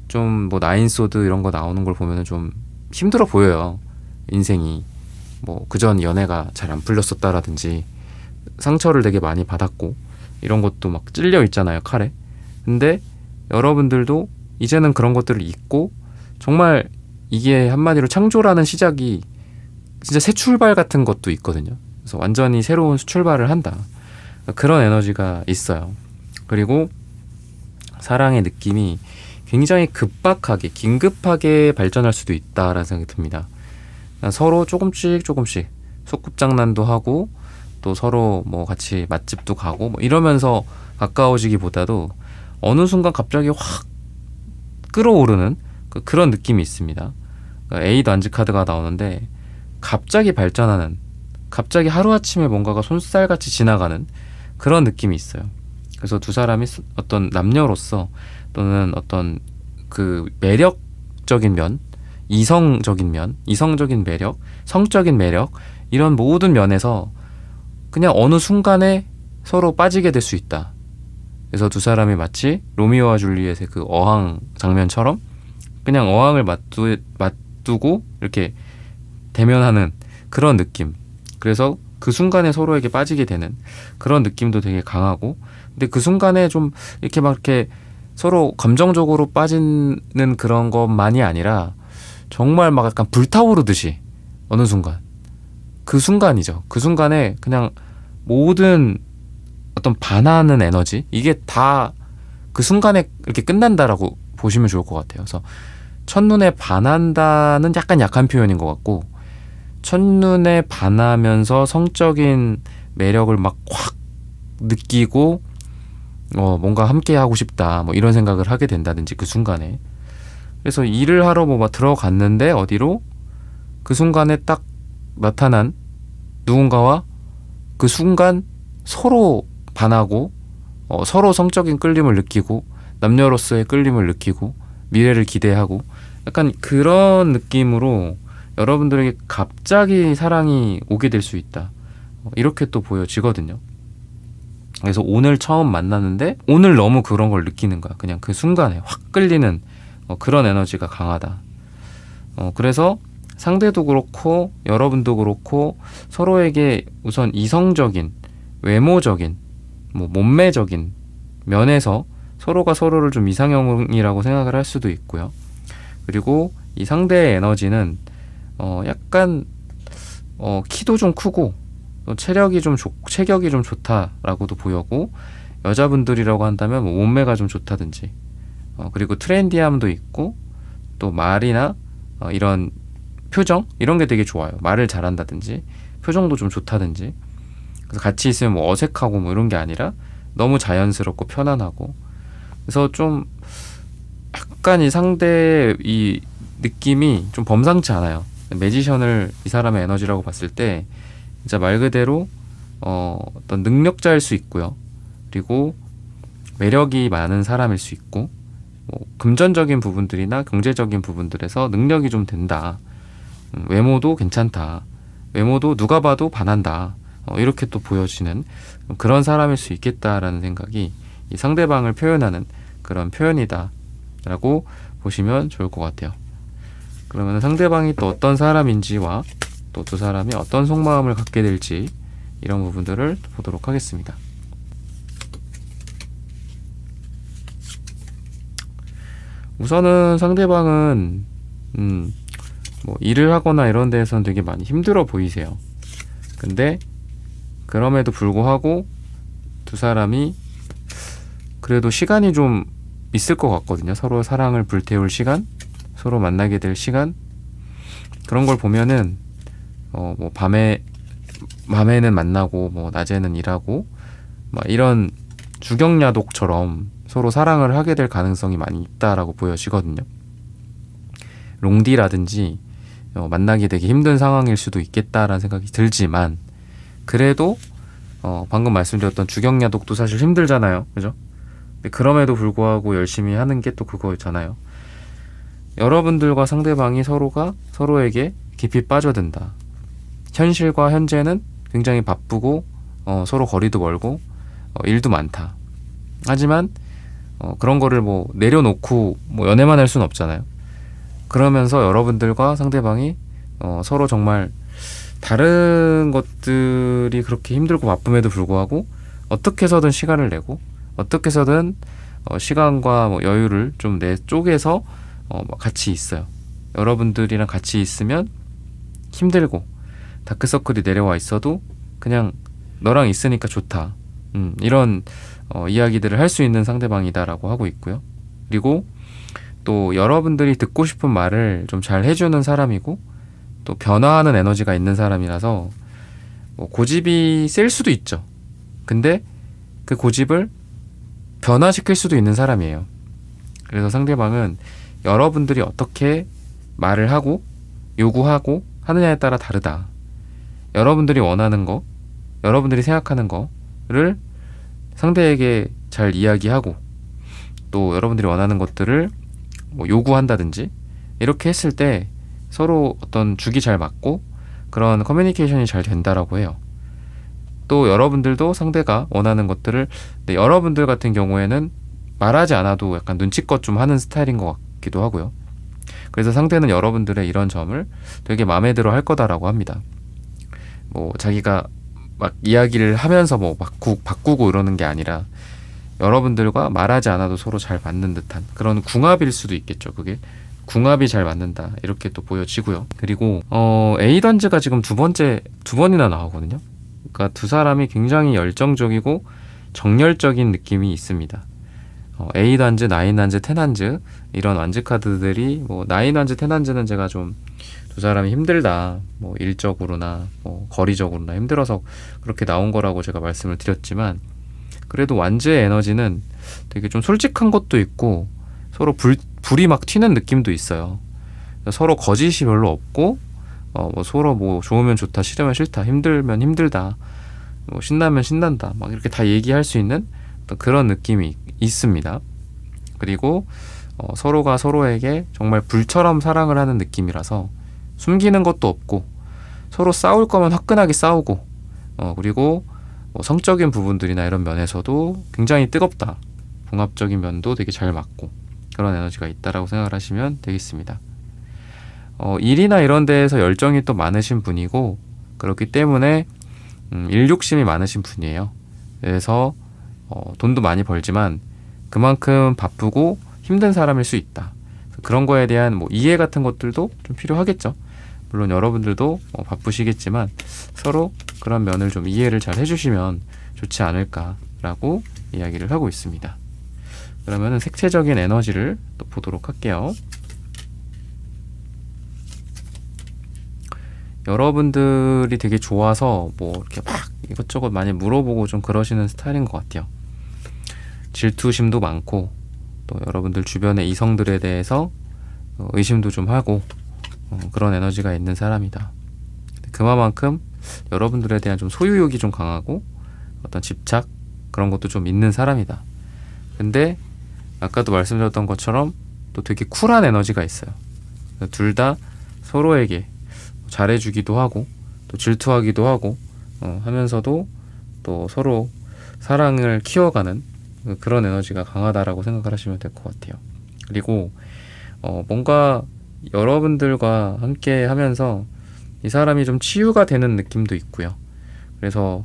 좀 뭐 나인소드 이런 거 나오는 걸 보면은 좀 힘들어 보여요. 인생이 뭐 그전 연애가 잘 안 풀렸었다라든지 상처를 되게 많이 받았고 이런 것도 막 찔려 있잖아요, 칼에. 근데 여러분들도 이제는 그런 것들을 잊고 정말 이게 한마디로 창조라는 시작이 진짜 새 출발 같은 것도 있거든요. 그래서 완전히 새로운 출발을 한다. 그런 에너지가 있어요. 그리고 사랑의 느낌이 굉장히 급박하게, 긴급하게 발전할 수도 있다라는 생각이 듭니다. 서로 조금씩 소꿉장난도 하고 또 서로 뭐 같이 맛집도 가고 뭐 이러면서 가까워지기보다도 어느 순간 갑자기 확 끌어오르는 그런 느낌이 있습니다. 그러니까 에이드 안지 카드가 나오는데 갑자기 발전하는, 갑자기 하루아침에 뭔가가 손살같이 지나가는 그런 느낌이 있어요. 그래서 두 사람이 어떤 남녀로서 또는 어떤 그 매력적인 면, 이성적인 면, 이성적인 매력, 성적인 매력 이런 모든 면에서 그냥 어느 순간에 서로 빠지게 될 수 있다. 그래서 두 사람이 마치 로미오와 줄리엣의 그 어항 장면처럼 그냥 어항을 맞두고 이렇게 대면하는 그런 느낌. 그래서 그 순간에 서로에게 빠지게 되는 그런 느낌도 되게 강하고, 근데 그 순간에 좀 이렇게 막 이렇게 서로 감정적으로 빠지는 그런 것만이 아니라 정말 막 약간 불타오르듯이 어느 순간 그 순간이죠. 그 순간에 그냥 모든 어떤 반하는 에너지 이게 다 그 순간에 이렇게 끝난다라고 보시면 좋을 것 같아요. 그래서 첫눈에 반한다는 약간 약한 표현인 것 같고, 첫눈에 반하면서 성적인 매력을 막 확 느끼고 뭔가 함께 하고 싶다 뭐 이런 생각을 하게 된다든지 그 순간에. 그래서 일을 하러 뭐 막 들어갔는데 어디로 그 순간에 딱 나타난 누군가와 그 순간 서로 반하고 서로 성적인 끌림을 느끼고 남녀로서의 끌림을 느끼고 미래를 기대하고 약간 그런 느낌으로 여러분들에게 갑자기 사랑이 오게 될 수 있다. 이렇게 또 보여지거든요. 그래서 오늘 처음 만났는데 오늘 너무 그런 걸 느끼는 거야. 그냥 그 순간에 확 끌리는 그런 에너지가 강하다. 그래서 상대도 그렇고 여러분도 그렇고 서로에게 우선 이성적인, 외모적인, 뭐 몸매적인 면에서 서로가 서로를 좀 이상형이라고 생각을 할 수도 있고요. 그리고 이 상대의 에너지는 약간 키도 좀 크고 체격이 좀 좋다라고도 보여고, 여자분들이라고 한다면 뭐 몸매가 좀 좋다든지 그리고 트렌디함도 있고, 또 말이나 이런 표정 이런 게 되게 좋아요. 말을 잘한다든지 표정도 좀 좋다든지. 그래서 같이 있으면 뭐 어색하고 뭐 이런 게 아니라 너무 자연스럽고 편안하고, 그래서 좀 약간 이 상대의 이 느낌이 좀 범상치 않아요. 매지션을 이 사람의 에너지라고 봤을 때 진짜 말 그대로 어떤 능력자일 수 있고요. 그리고 매력이 많은 사람일 수 있고, 뭐 금전적인 부분들이나 경제적인 부분들에서 능력이 좀 된다. 외모도 괜찮다. 외모도 누가 봐도 반한다. 이렇게 또 보여지는 그런 사람일 수 있겠다라는 생각이 이 상대방을 표현하는 그런 표현이다 라고 보시면 좋을 것 같아요. 그러면 상대방이 또 어떤 사람인지와 또 두 사람이 어떤 속마음을 갖게 될지 이런 부분들을 보도록 하겠습니다. 우선은 상대방은 뭐 일을 하거나 이런 데에서는 되게 많이 힘들어 보이세요. 근데 그럼에도 불구하고 두 사람이 그래도 시간이 좀 있을 것 같거든요. 서로 사랑을 불태울 시간, 서로 만나게 될 시간, 그런 걸 보면은 뭐 밤에는 만나고 뭐 낮에는 일하고 막 이런 주경야독처럼 서로 사랑을 하게 될 가능성이 많이 있다라고 보여지거든요. 롱디라든지 만나기 되게 힘든 상황일 수도 있겠다라는 생각이 들지만, 그래도 방금 말씀드렸던 주경야독도 사실 힘들잖아요. 그죠? 근데 그럼에도 불구하고 열심히 하는 게 또 그거잖아요. 여러분들과 상대방이 서로가 서로에게 깊이 빠져든다. 현실과 현재는 굉장히 바쁘고 서로 거리도 멀고 일도 많다. 하지만 그런 거를 뭐 내려놓고 뭐 연애만 할 수는 없잖아요. 그러면서 여러분들과 상대방이 서로 정말 다른 것들이 그렇게 힘들고 바쁨에도 불구하고 어떻게 해서든 시간을 내고 어떻게 해서든 시간과 뭐 여유를 좀 내 쪼개서 같이 있어요. 여러분들이랑 같이 있으면 힘들고 다크서클이 내려와 있어도 그냥 너랑 있으니까 좋다. 이런 이야기들을 할 수 있는 상대방이다라고 하고 있고요. 그리고 또 여러분들이 듣고 싶은 말을 좀 잘 해주는 사람이고, 또 변화하는 에너지가 있는 사람이라서 뭐 고집이 셀 수도 있죠. 근데 그 고집을 변화시킬 수도 있는 사람이에요. 그래서 상대방은 여러분들이 어떻게 말을 하고 요구하고 하느냐에 따라 다르다. 여러분들이 원하는 거, 여러분들이 생각하는 거를 상대에게 잘 이야기하고, 또 여러분들이 원하는 것들을 뭐 요구한다든지 이렇게 했을 때 서로 어떤 죽이 잘 맞고 그런 커뮤니케이션이 잘 된다라고 해요. 또 여러분들도 상대가 원하는 것들을, 여러분들 같은 경우에는 말하지 않아도 약간 눈치껏 좀 하는 스타일인 것 같기도 하고요. 그래서 상대는 여러분들의 이런 점을 되게 마음에 들어 할 거다라고 합니다. 뭐 자기가 막 이야기를 하면서 뭐 막 바꾸고 이러는 게 아니라 여러분들과 말하지 않아도 서로 잘 맞는 듯한 그런 궁합일 수도 있겠죠. 그게 궁합이 잘 맞는다 이렇게 또 보여지고요. 그리고 에이던즈가 지금 두 번이나 나오거든요. 그러니까 두 사람이 굉장히 열정적이고 정열적인 느낌이 있습니다. 에이던즈, 나인한즈, 텐한즈 이런 완즈 카드들이, 뭐 나인한즈, 텐한즈는 제가 좀 두 사람이 힘들다, 뭐 일적으로나 뭐 거리적으로나 힘들어서 그렇게 나온 거라고 제가 말씀을 드렸지만, 그래도 완즈의 에너지는 되게 좀 솔직한 것도 있고 서로 불이 막 튀는 느낌도 있어요. 서로 거짓이 별로 없고 뭐 서로 뭐 좋으면 좋다, 싫으면 싫다, 힘들면 힘들다, 뭐 신나면 신난다, 막 이렇게 다 얘기할 수 있는 어떤 그런 느낌이 있습니다. 그리고 서로가 서로에게 정말 불처럼 사랑을 하는 느낌이라서 숨기는 것도 없고 서로 싸울 거면 화끈하게 싸우고 그리고 뭐 성적인 부분들이나 이런 면에서도 굉장히 뜨겁다. 봉합적인 면도 되게 잘 맞고 그런 에너지가 있다라고 생각을 하시면 되겠습니다. 일이나 이런 데에서 열정이 또 많으신 분이고 그렇기 때문에 일 욕심이 많으신 분이에요. 그래서 돈도 많이 벌지만 그만큼 바쁘고 힘든 사람일 수 있다. 그런 거에 대한 뭐 이해 같은 것들도 좀 필요하겠죠. 물론 여러분들도 바쁘시겠지만 서로 그런 면을 좀 이해를 잘 해주시면 좋지 않을까라고 이야기를 하고 있습니다. 그러면은 색채적인 에너지를 또 보도록 할게요. 여러분들이 되게 좋아서 뭐 이렇게 막 이것저것 많이 물어보고 좀 그러시는 스타일인 것 같아요. 질투심도 많고 또 여러분들 주변의 이성들에 대해서 의심도 좀 하고 그런 에너지가 있는 사람이다. 그만큼 여러분들에 대한 좀 소유욕이 좀 강하고 어떤 집착 그런 것도 좀 있는 사람이다. 근데 아까도 말씀드렸던 것처럼 또 되게 쿨한 에너지가 있어요. 둘 다 서로에게 잘해주기도 하고 또 질투하기도 하고 하면서도 또 서로 사랑을 키워가는 그런 에너지가 강하다라고 생각을 하시면 될 것 같아요. 그리고 뭔가 여러분들과 함께 하면서 이 사람이 좀 치유가 되는 느낌도 있고요. 그래서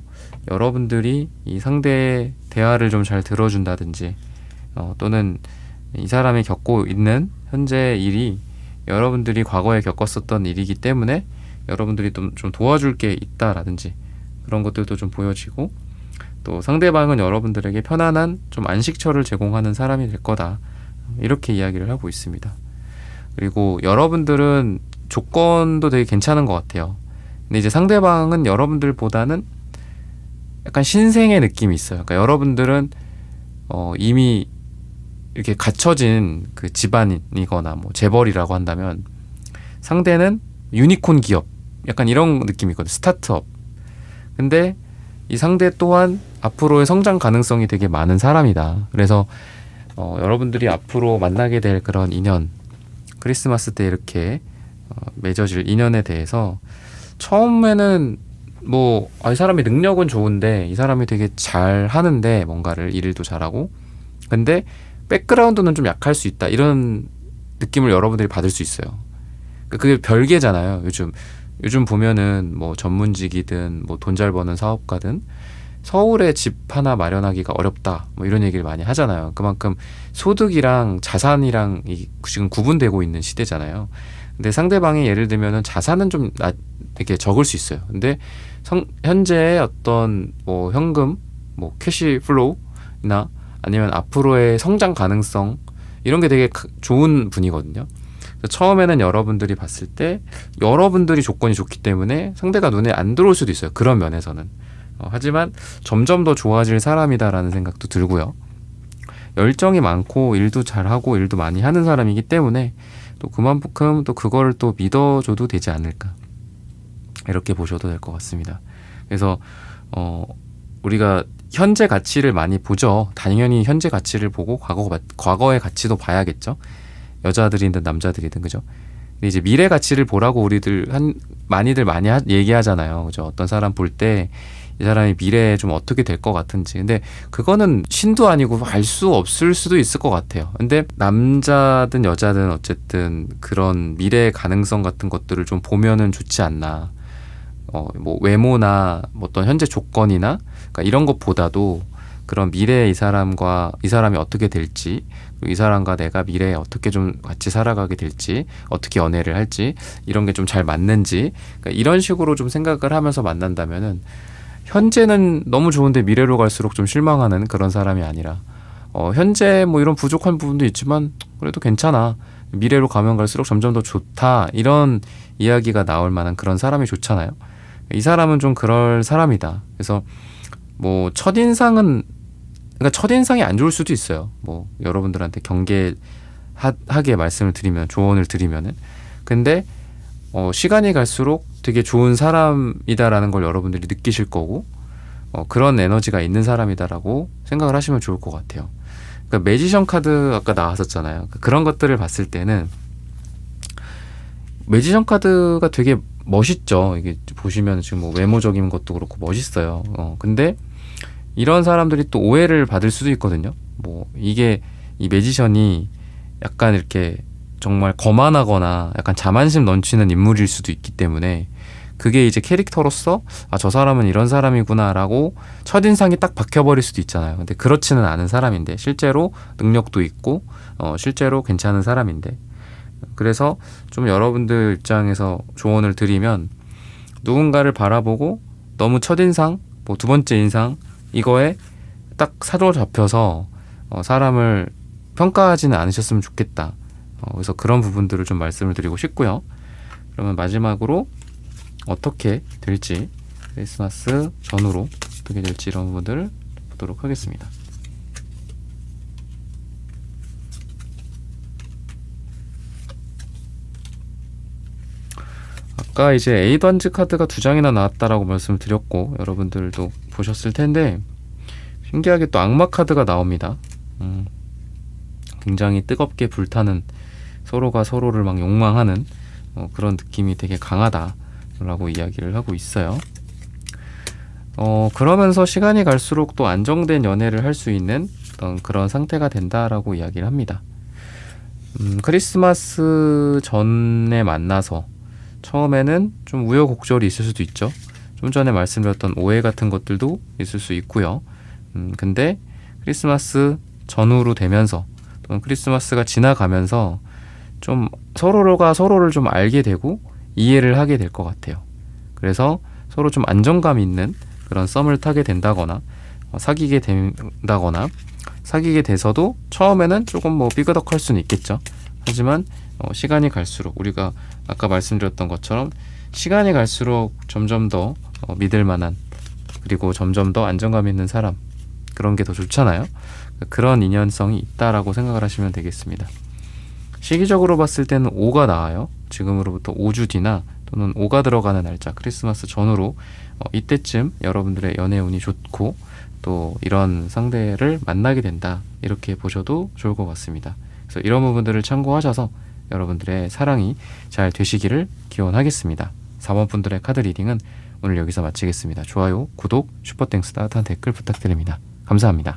여러분들이 이 상대의 대화를 좀 잘 들어준다든지 또는 이 사람이 겪고 있는 현재 일이 여러분들이 과거에 겪었었던 일이기 때문에 여러분들이 좀 도와줄 게 있다라든지 그런 것들도 좀 보여지고 또 상대방은 여러분들에게 편안한 좀 안식처를 제공하는 사람이 될 거다. 이렇게 이야기를 하고 있습니다. 그리고 여러분들은 조건도 되게 괜찮은 것 같아요. 근데 이제 상대방은 여러분들보다는 약간 신생의 느낌이 있어요. 그러니까 여러분들은 이미 이렇게 갖춰진 그 집안이거나 뭐 재벌이라고 한다면 상대는 유니콘 기업 약간 이런 느낌이거든요. 스타트업. 근데 이 상대 또한 앞으로의 성장 가능성이 되게 많은 사람이다. 그래서 여러분들이 앞으로 만나게 될 그런 인연, 크리스마스 때 이렇게 맺어질 인연에 대해서 처음에는 뭐 이 사람의 능력은 좋은데 이 사람이 되게 잘 하는데 뭔가를 일도 잘하고 근데 백그라운드는 좀 약할 수 있다 이런 느낌을 여러분들이 받을 수 있어요. 그게 별개잖아요. 요즘 보면은 뭐 전문직이든 뭐 돈 잘 버는 사업가든 서울에 집 하나 마련하기가 어렵다 뭐 이런 얘기를 많이 하잖아요. 그만큼 소득이랑 자산이랑 지금 구분되고 있는 시대잖아요. 근데 상대방이 예를 들면은 자산은 좀 이렇게 적을 수 있어요. 근데 현재의 어떤 뭐 현금, 뭐 캐시 플로우나 아니면 앞으로의 성장 가능성 이런 게 되게 좋은 분이거든요. 처음에는 여러분들이 봤을 때 여러분들이 조건이 좋기 때문에 상대가 눈에 안 들어올 수도 있어요. 그런 면에서는. 하지만 점점 더 좋아질 사람이다라는 생각도 들고요. 열정이 많고 일도 잘하고 일도 많이 하는 사람이기 때문에 또 그만큼 또 그걸 또 믿어줘도 되지 않을까 이렇게 보셔도 될 것 같습니다. 그래서 우리가 현재 가치를 많이 보죠. 당연히 현재 가치를 보고 과거의 가치도 봐야겠죠. 여자들이든 남자들이든 그죠. 근데 이제 미래 가치를 보라고 우리들 많이들 많이 얘기하잖아요. 그죠. 어떤 사람 볼 때 이 사람이 미래에 좀 어떻게 될 것 같은지. 근데 그거는 신도 아니고 알 수 없을 수도 있을 것 같아요. 근데 남자든 여자든 어쨌든 그런 미래의 가능성 같은 것들을 좀 보면은 좋지 않나. 뭐 외모나 뭐 어떤 현재 조건이나 그러니까 이런 것보다도 그런 미래에 이 사람이 어떻게 될지, 이 사람과 내가 미래에 어떻게 좀 같이 살아가게 될지, 어떻게 연애를 할지 이런 게 좀 잘 맞는지 그러니까 이런 식으로 좀 생각을 하면서 만난다면은 현재는 너무 좋은데 미래로 갈수록 좀 실망하는 그런 사람이 아니라 현재 뭐 이런 부족한 부분도 있지만 그래도 괜찮아. 미래로 가면 갈수록 점점 더 좋다. 이런 이야기가 나올 만한 그런 사람이 좋잖아요. 이 사람은 좀 그럴 사람이다. 그래서 뭐 첫인상이 안 좋을 수도 있어요. 뭐 여러분들한테 경계하게 말씀을 드리면 조언을 드리면은 근데 시간이 갈수록 되게 좋은 사람이다라는 걸 여러분들이 느끼실 거고 그런 에너지가 있는 사람이다라고 생각을 하시면 좋을 것 같아요. 그러니까 매지션 카드 아까 나왔었잖아요. 그런 것들을 봤을 때는 매지션 카드가 되게 멋있죠. 이게 보시면 지금 뭐 외모적인 것도 그렇고 멋있어요. 근데 이런 사람들이 또 오해를 받을 수도 있거든요. 뭐 이게 이 매지션이 약간 이렇게 정말 거만하거나 약간 자만심 넘치는 인물일 수도 있기 때문에 그게 이제 캐릭터로서 아, 저 사람은 이런 사람이구나라고 첫인상이 딱 박혀버릴 수도 있잖아요. 근데 그렇지는 않은 사람인데 실제로 능력도 있고 실제로 괜찮은 사람인데 그래서 좀 여러분들 입장에서 조언을 드리면 누군가를 바라보고 너무 첫인상, 뭐 두 번째 인상 이거에 딱 사로잡혀서 사람을 평가하지는 않으셨으면 좋겠다. 그래서 그런 부분들을 좀 말씀을 드리고 싶고요. 그러면 마지막으로 어떻게 될지 크리스마스 전후로 어떻게 될지 이런 부분들을 보도록 하겠습니다. 아까 이제 에이던즈 카드가 2장이나 나왔다라고 말씀을 드렸고 여러분들도 보셨을 텐데 신기하게 또 악마 카드가 나옵니다. 굉장히 뜨겁게 불타는 서로가 서로를 막 욕망하는 그런 느낌이 되게 강하다라고 이야기를 하고 있어요. 그러면서 시간이 갈수록 또 안정된 연애를 할 수 있는 어떤 그런 상태가 된다라고 이야기를 합니다. 크리스마스 전에 만나서 처음에는 좀 우여곡절이 있을 수도 있죠. 좀 전에 말씀드렸던 오해 같은 것들도 있을 수 있고요. 근데 크리스마스 전후로 되면서 또는 크리스마스가 지나가면서 좀 서로가 서로를 좀 알게 되고 이해를 하게 될 것 같아요. 그래서 서로 좀 안정감 있는 그런 썸을 타게 된다거나 사귀게 된다거나 사귀게 돼서도 처음에는 조금 뭐 삐그덕할 수는 있겠죠. 하지만 시간이 갈수록 우리가 아까 말씀드렸던 것처럼 시간이 갈수록 점점 더 믿을 만한 그리고 점점 더 안정감 있는 사람 그런 게 더 좋잖아요. 그런 인연성이 있다라고 생각을 하시면 되겠습니다. 시기적으로 봤을 때는 5가 나와요. 지금으로부터 5주 뒤나 또는 5가 들어가는 날짜 크리스마스 전후로 이때쯤 여러분들의 연애 운이 좋고 또 이런 상대를 만나게 된다 이렇게 보셔도 좋을 것 같습니다. 그래서 이런 부분들을 참고하셔서 여러분들의 사랑이 잘 되시기를 기원하겠습니다. 4번 분들의 카드 리딩은 오늘 여기서 마치겠습니다. 좋아요, 구독, 슈퍼땡스 따뜻한 댓글 부탁드립니다. 감사합니다.